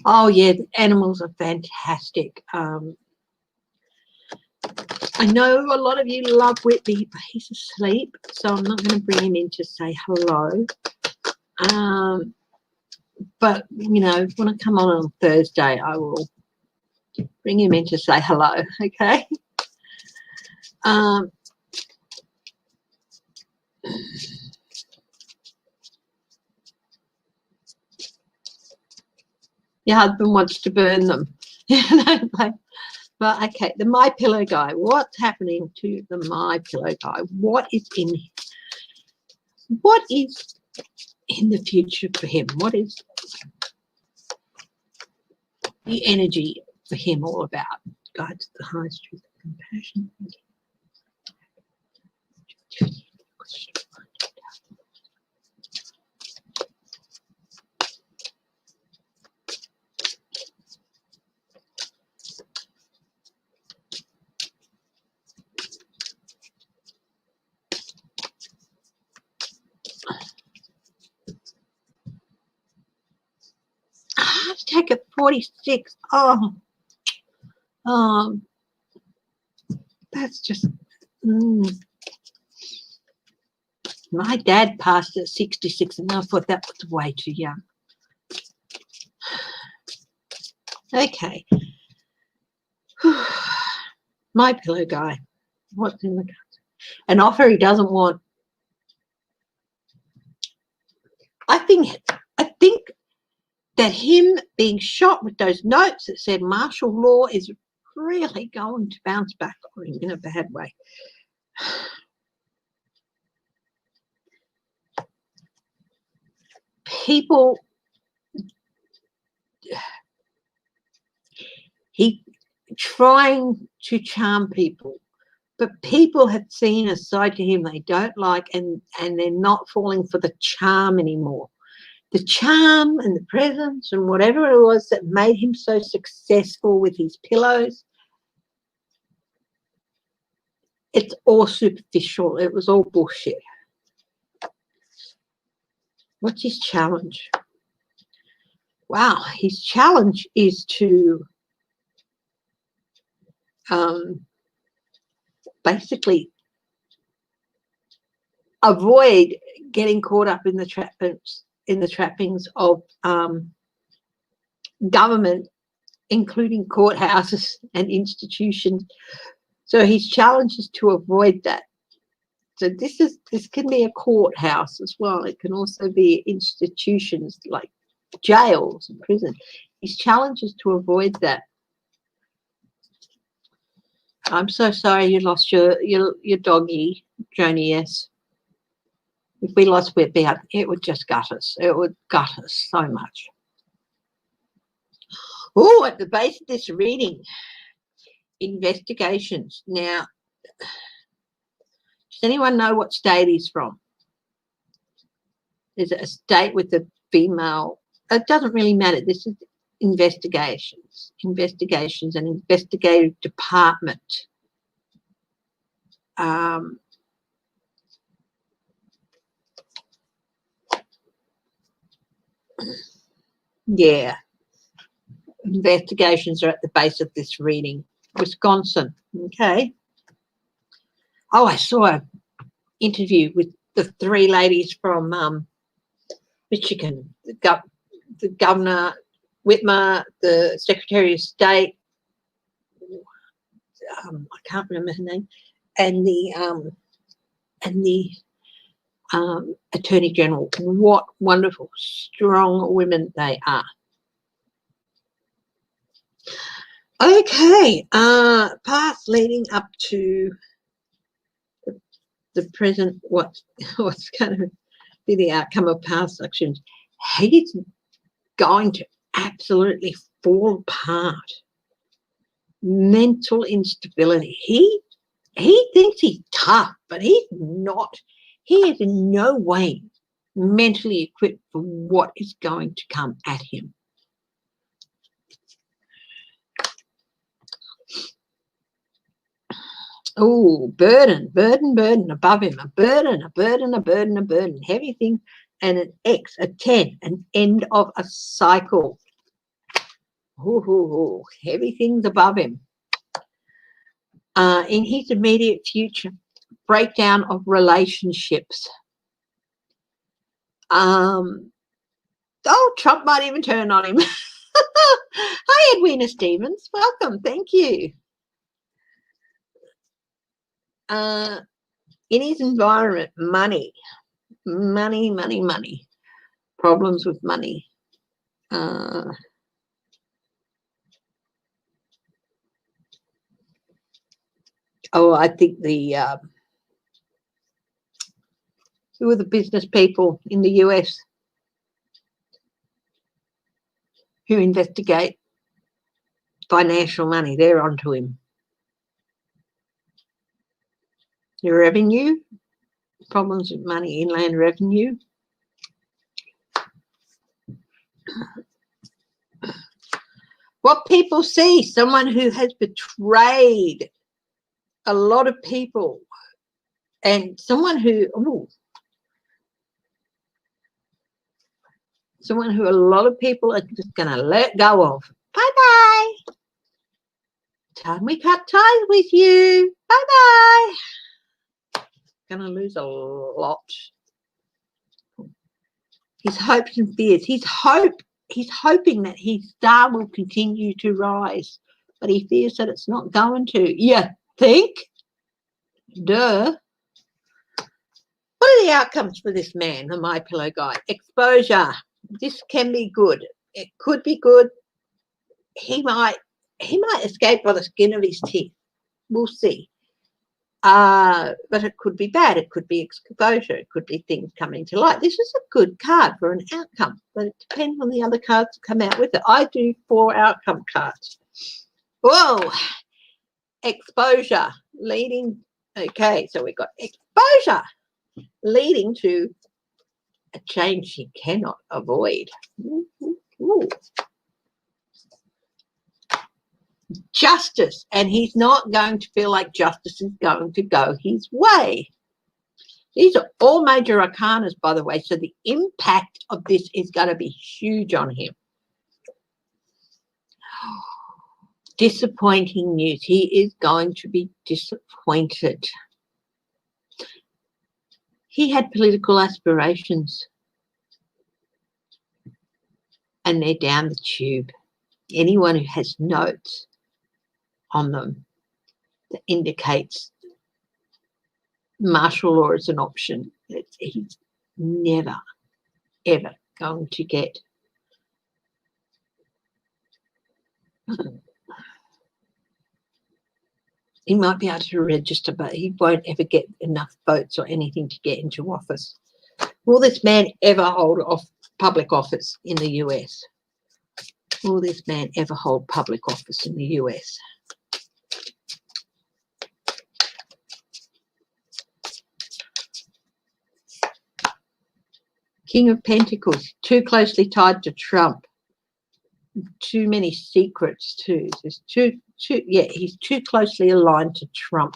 Oh, yeah, the animals are fantastic. I know a lot of you love Whitby, but he's asleep, so I'm not going to bring him in to say hello. But, you know, when I come on Thursday, I will bring him in to say hello, okay? Your husband wants to burn them. But okay, the My Pillow guy. What's happening to the My Pillow guy? What is in the future for him? What is the energy for him all about? God, the highest truth and compassion. I have to take a 46. That's just... My dad passed at 66, and I thought that was way too young. Okay. My Pillow guy. What's in the cards? An offer he doesn't want. I think that him being shot with those notes that said martial law is really going to bounce back on him in a bad way. People, he trying to charm people, but people have seen a side to him they don't like, and they're not falling for the charm anymore. The charm and the presence and whatever it was that made him so successful with his pillows, it's all superficial. It was all bullshit. What's his challenge? Wow, his challenge is to basically avoid getting caught up in the trappings of government, including courthouses and institutions. So his challenge is to avoid that. So this can be a courthouse as well. It can also be institutions like jails and prison. His challenge is to avoid that. I'm so sorry you lost your doggy, Joni S. If we lost Whitbeard, it would just gut us. It would gut us so much. Oh, at the base of this reading, investigations. Now, does anyone know what state he's from? Is it a state with a female? It doesn't really matter. This is investigations and investigative department. Yeah, investigations are at the base of this reading. Wisconsin, okay. Oh, I saw an interview with the three ladies from Michigan, the governor, Whitmer, the Secretary of State, I can't remember her name, and the Attorney General. What wonderful, strong women they are. Okay, path leading up to the present. What's going to be the outcome of past actions? He's going to absolutely fall apart. Mental instability. He thinks he's tough, but he's not. He is in no way mentally equipped for what is going to come at him. Oh, burden above him, a burden, heavy thing, and an X, a 10, an end of a cycle. Ooh, heavy things above him. In his immediate future, breakdown of relationships. Oh, Trump might even turn on him. Hi, Edwina Stevens. Welcome. Thank you. In his environment, money. Problems with money. I think who are the business people in the US who investigate financial money? They're onto him. The revenue, problems with money, inland revenue. What people see, someone who has betrayed a lot of people, and someone who a lot of people are just going to let go of. Bye-bye. Time we cut ties with you. Bye-bye. Going to lose a lot. His hopes and fears. He's hoping that his star will continue to rise, but he fears that it's not going to. You think? Duh. What are the outcomes for this man, the My Pillow guy? Exposure. This can be good. It could be good. He might escape by the skin of his teeth. We'll see. But it could be bad. It could be exposure. It could be things coming to light. This is a good card for an outcome, but it depends on the other cards that come out with it. I do 4 outcome cards. Whoa. Exposure leading. Okay, so we've got exposure leading to a change he cannot avoid. Ooh. Justice, and he's not going to feel like justice is going to go his way. These are all major arcanas, by the way, so the impact of this is going to be huge on him. Disappointing news. He is going to be disappointed. He had political aspirations, and they're down the tube. Anyone who has notes on them that indicates martial law is an option, he's never, ever going to get He might be able to register, but he won't ever get enough votes or anything to get into office. Will this man ever hold public office in the US? Will this man ever hold public office in the US? King of Pentacles, too closely tied to Trump. Too many secrets too. There's he's too closely aligned to Trump.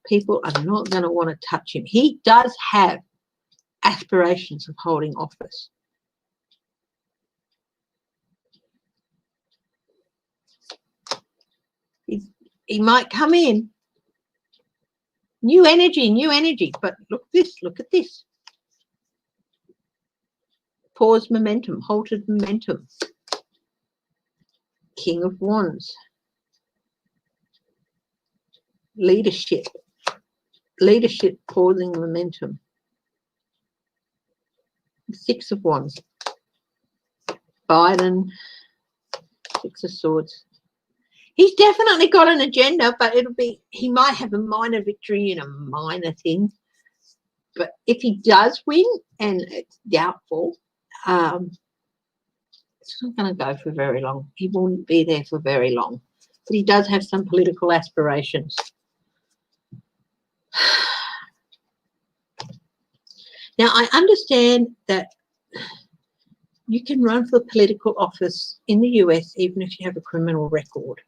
People are not going to want to touch him. He does have aspirations of holding office. He might come in. New energy. But look at this. Pause momentum, halted momentum. King of Wands. Leadership pausing momentum. Six of Wands. Biden. Six of Swords. He's definitely got an agenda, but he might have a minor victory in a minor thing. But if he does win, and it's doubtful, it's not going to go for very long. He won't be there for very long. But he does have some political aspirations. Now, I understand that you can run for political office in the US even if you have a criminal record.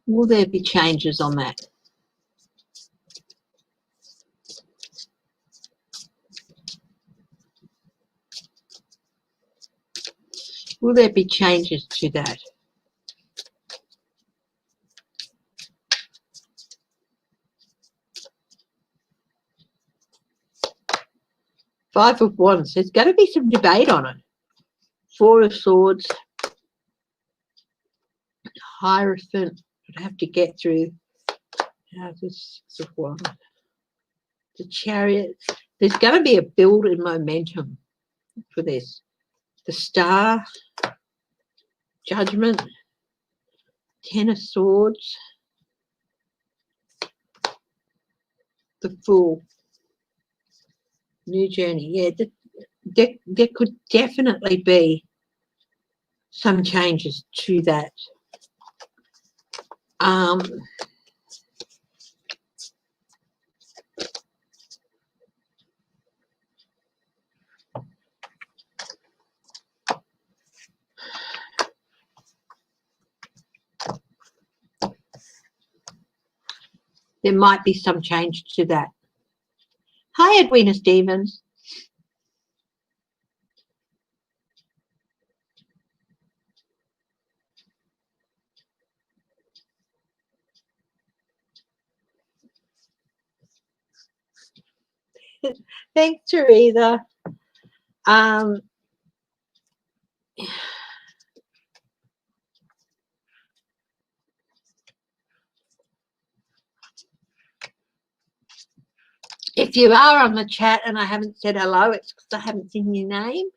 Will there be changes on that? Will there be changes to that? Five of Wands. There's going to be some debate on it. Four of Swords. Hierophant. I'd have to get through. The Six of Wands. The Chariot. There's going to be a build in momentum for this. The Star. Judgment. Ten of Swords. The Fool. New journey. Yeah, there could definitely be some changes to that. There might be some change to that. Hi, Edwina Stevens. Thanks, Teresa. If you are on the chat and I haven't said hello, it's because I haven't seen your name.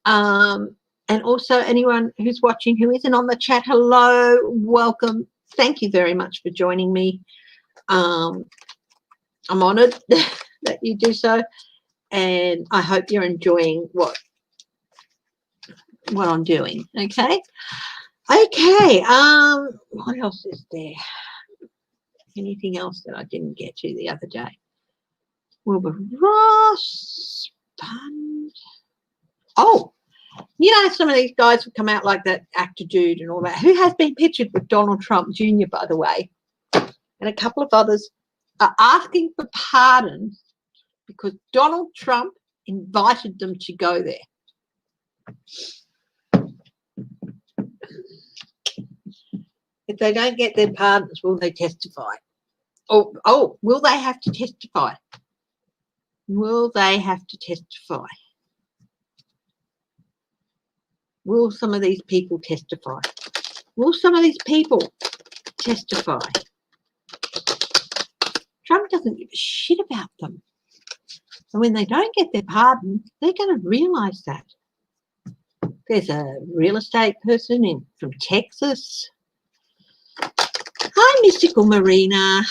And also anyone who's watching who isn't on the chat, hello, welcome. Thank you very much for joining me. I'm honoured that you do so, and I hope you're enjoying what I'm doing. Okay. What else is there? Anything else that I didn't get to the other day? Wilbur Ross. Oh, you know, some of these guys would come out like that actor dude and all that, who has been pictured with Donald Trump Jr., by the way, and a couple of others are asking for pardon because Donald Trump invited them to go there. If they don't get their pardons, will they testify? Oh, will they have to testify? Will they have to testify? Will some of these people testify? Will some of these people testify? doesn't give a shit about them. And when they don't get their pardon, they're going to realise that. There's a real estate person from Texas. Hi, Mystical Marina.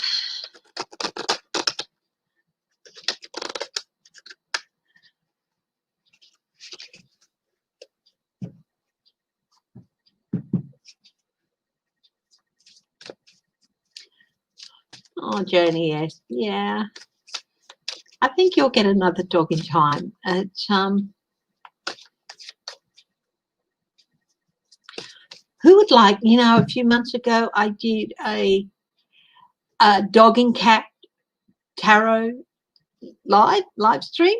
Oh, Joni, yes. Yeah. I think you'll get another dog in time. Who would like, you know, a few months ago I did a dog and cat tarot live stream,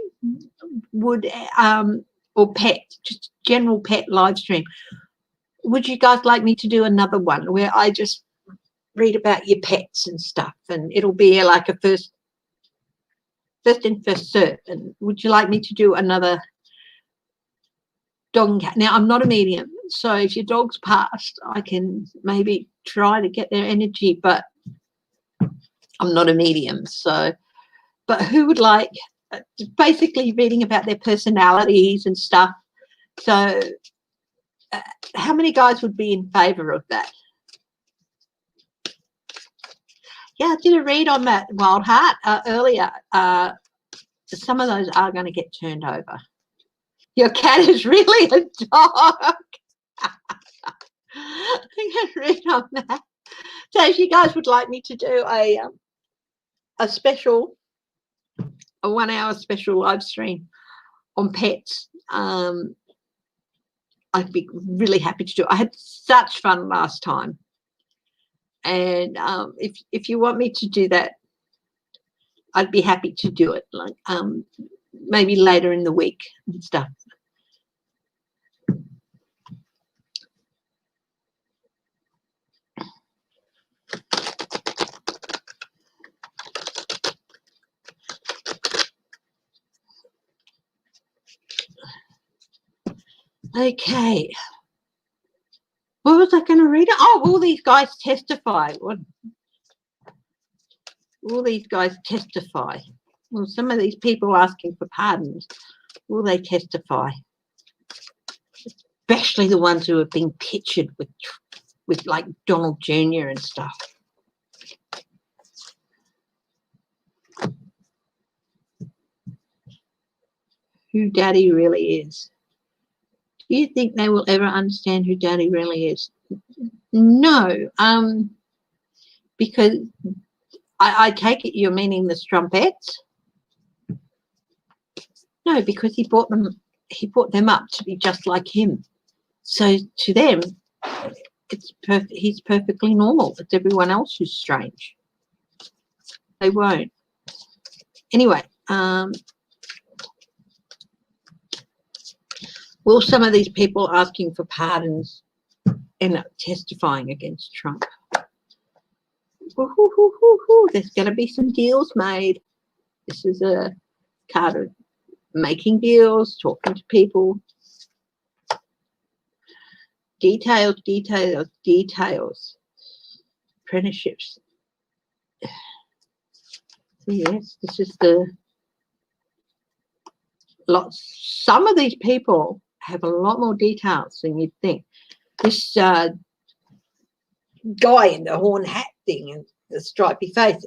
or pet, just general pet live stream. Would you guys like me to do another one where I just read about your pets and stuff, and it'll be like a first in, first serve? And would you like me to do another dog and cat? Now, I'm not a medium, so if your dog's passed, I can maybe try to get their energy, but I'm not a medium. So, but who would like basically reading about their personalities and stuff? So how many guys would be in favor of that? Yeah, I did a read on that, Wild Heart, earlier. Some of those are going to get turned over. Your cat is really a dog. I can read on that. So if you guys would like me to do a special, a 1 hour special live stream on pets, I'd be really happy to do it. I had such fun last time. And if you want me to do that, I'd be happy to do it, like maybe later in the week and stuff. Okay. What was I going to read? Oh, all these guys testify. What? All these guys testify. Well, some of these people asking for pardons, will they testify? Especially the ones who have been pictured with like Donald Jr. and stuff. Who Daddy really is. Do you think they will ever understand who Daddy really is? No, because I take it you're meaning the Strumpettes. No, because he brought them up to be just like him. So to them, he's perfectly normal. It's everyone else who's strange. They won't. Anyway, will some of these people asking for pardons end up testifying against Trump? There's going to be some deals made. This is a card of making deals, talking to people. Details. Apprenticeships. Yes, this is the lots. Some of these people have a lot more details than you'd think. This guy in the horn hat thing and the stripy face,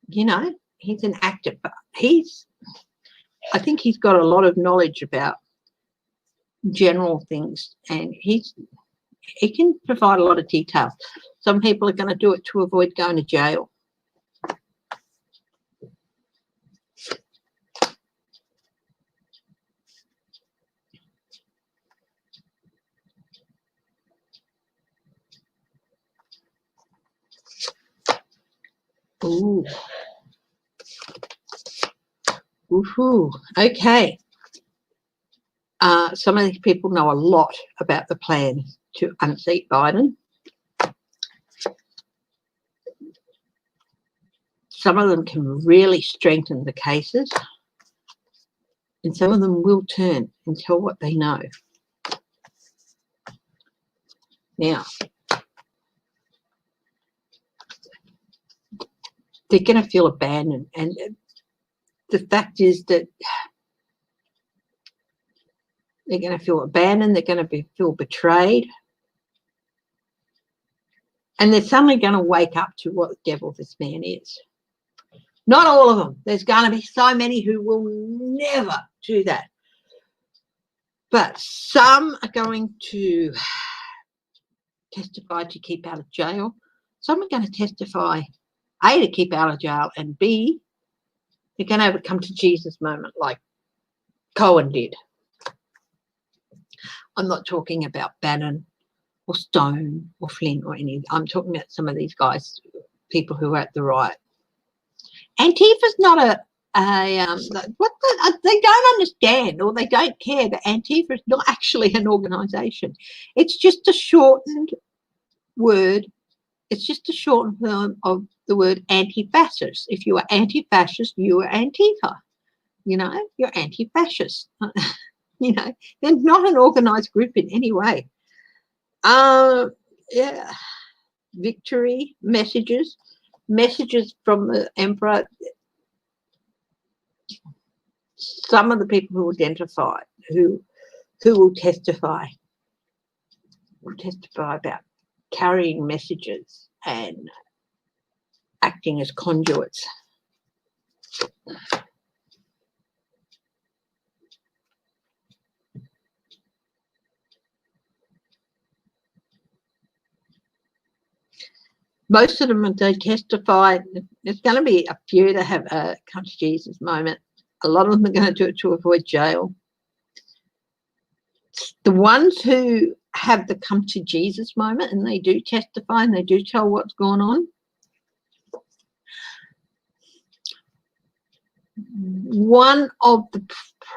you know, he's an actor, but I think he's got a lot of knowledge about general things, and he can provide a lot of details. Some people are going to do it to avoid going to jail. Ooh. Woohoo. Okay. Some of these people know a lot about the plan to unseat Biden. Some of them can really strengthen the cases, and some of them will turn and tell what they know. Now, they're going to feel abandoned. And the fact is that they're going to feel abandoned. They're going to feel betrayed. And they're suddenly going to wake up to what the devil this man is. Not all of them. There's going to be so many who will never do that. But some are going to testify to keep out of jail. Some are going to testify, A, to keep out of jail, and B, they're going to have a come to Jesus moment like Cohen did. I'm not talking about Bannon or Stone or Flynn or any. I'm talking about some of these guys, people who are at the riot. Antifa's not they don't understand or they don't care that Antifa is not actually an organisation. It's just a shortened word. It's just a shortened form of the word anti-fascist. If you are anti-fascist, you are Antifa. You know, you're anti-fascist. You know, they're not an organised group in any way. Yeah, victory messages from the emperor. Some of the people who identify, who will testify about carrying messages and acting as conduits. Most of them, they testify. There's going to be a few that have a come to Jesus moment. A lot of them are going to do it to avoid jail. The ones who have the come to Jesus moment and they do testify and they do tell what's going on. One of the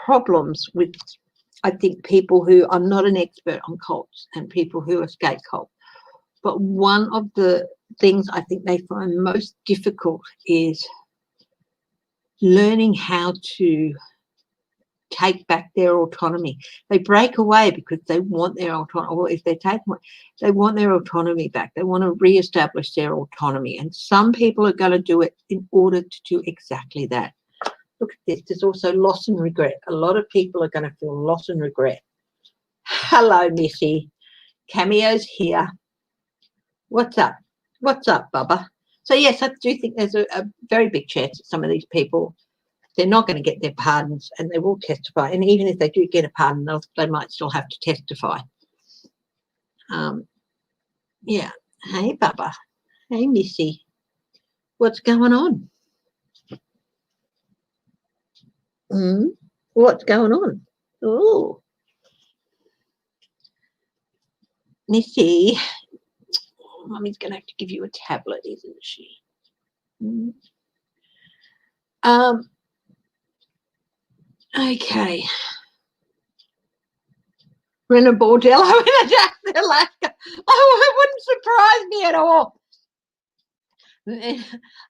problems with, I think, people who, I'm not an expert on cults and people who escape cults, but one of the things I think they find most difficult is learning how to take back their autonomy. They break away because they want their autonomy, or if they take away, they want their autonomy back. They want to re-establish their autonomy. And some people are going to do it in order to do exactly that. Look at this. There's also loss and regret. A lot of people are going to feel loss and regret. Hello, Missy. Cameo's here. What's up? What's up, Bubba? So, yes, I do think there's a very big chance that some of these people, they're not going to get their pardons and they will testify. And even if they do get a pardon, they might still have to testify. Yeah. Hey, Bubba. Hey, Missy. What's going on? What's going on? Oh. Missy. Mummy's going to have to give you a tablet, isn't she? Okay. We're in a bordello in Alaska. Oh, it wouldn't surprise me at all.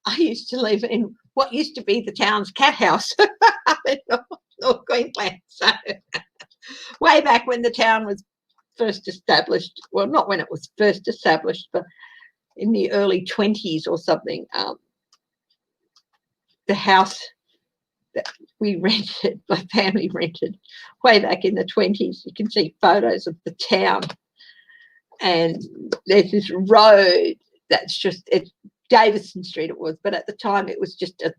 I used to live in what used to be the town's cat house in North Queensland. So way back when the town was first established, well, not when it was first established, but in the early 20s or something, the house that we rented, my family rented, way back in the 20s, you can see photos of the town. And there's this road that's just, it's Davison Street it was, but at the time it was just a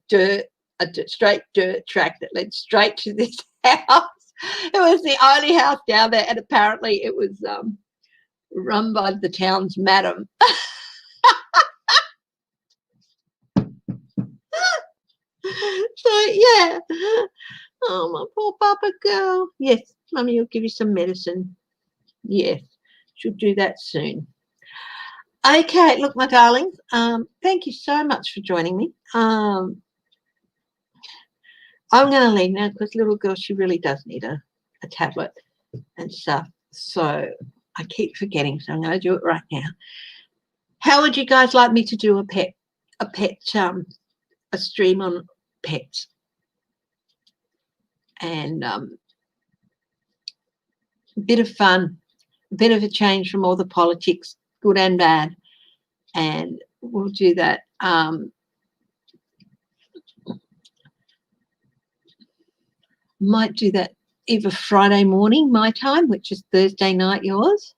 straight dirt track that led straight to this house. It was the only house down there, and apparently it was run by the town's madam. So, yeah. Oh, my poor Papa girl. Yes, Mummy will give you some medicine. Yes, she'll do that soon. Okay, look, my darlings, thank you so much for joining me. I'm going to leave now because little girl, she really does need a tablet and stuff. So I keep forgetting, so I'm going to do it right now. How would you guys like me to do a stream on pets? And a bit of fun, a bit of a change from all the politics, good and bad, and we'll do that. Might do that either Friday morning, my time, which is Thursday night yours,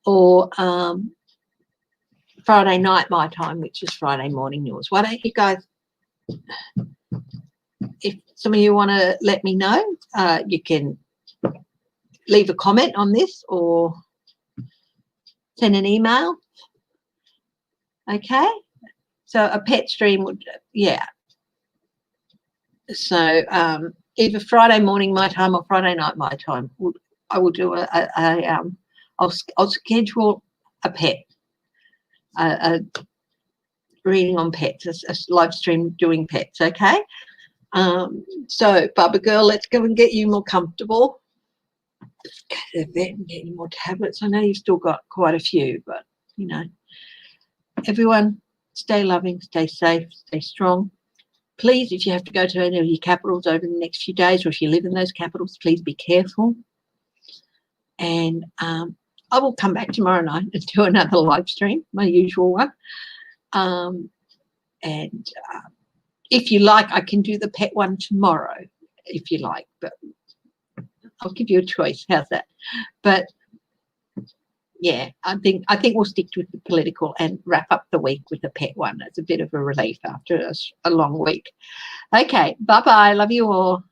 or Friday night, my time, which is Friday morning yours. Why don't you guys, if some of you want to let me know, you can leave a comment on this or send an email. Okay, so a pet stream would, yeah. So either Friday morning my time or Friday night my time. I will do I'll schedule a pet, a reading on pets, a live stream doing pets. Okay. So Barbara girl, let's go and get you more comfortable. Go to the vet and get you more tablets. I know you've still got quite a few, but you know, everyone stay loving, stay safe, stay strong. Please, if you have to go to any of your capitals over the next few days, or if you live in those capitals, please be careful. And I will come back tomorrow night and do another live stream, my usual one. If you like, I can do the pet one tomorrow, if you like, but I'll give you a choice. How's that? But yeah, I think we'll stick with the political and wrap up the week with the pet one. It's a bit of a relief after a long week. Okay, bye-bye. Love you all.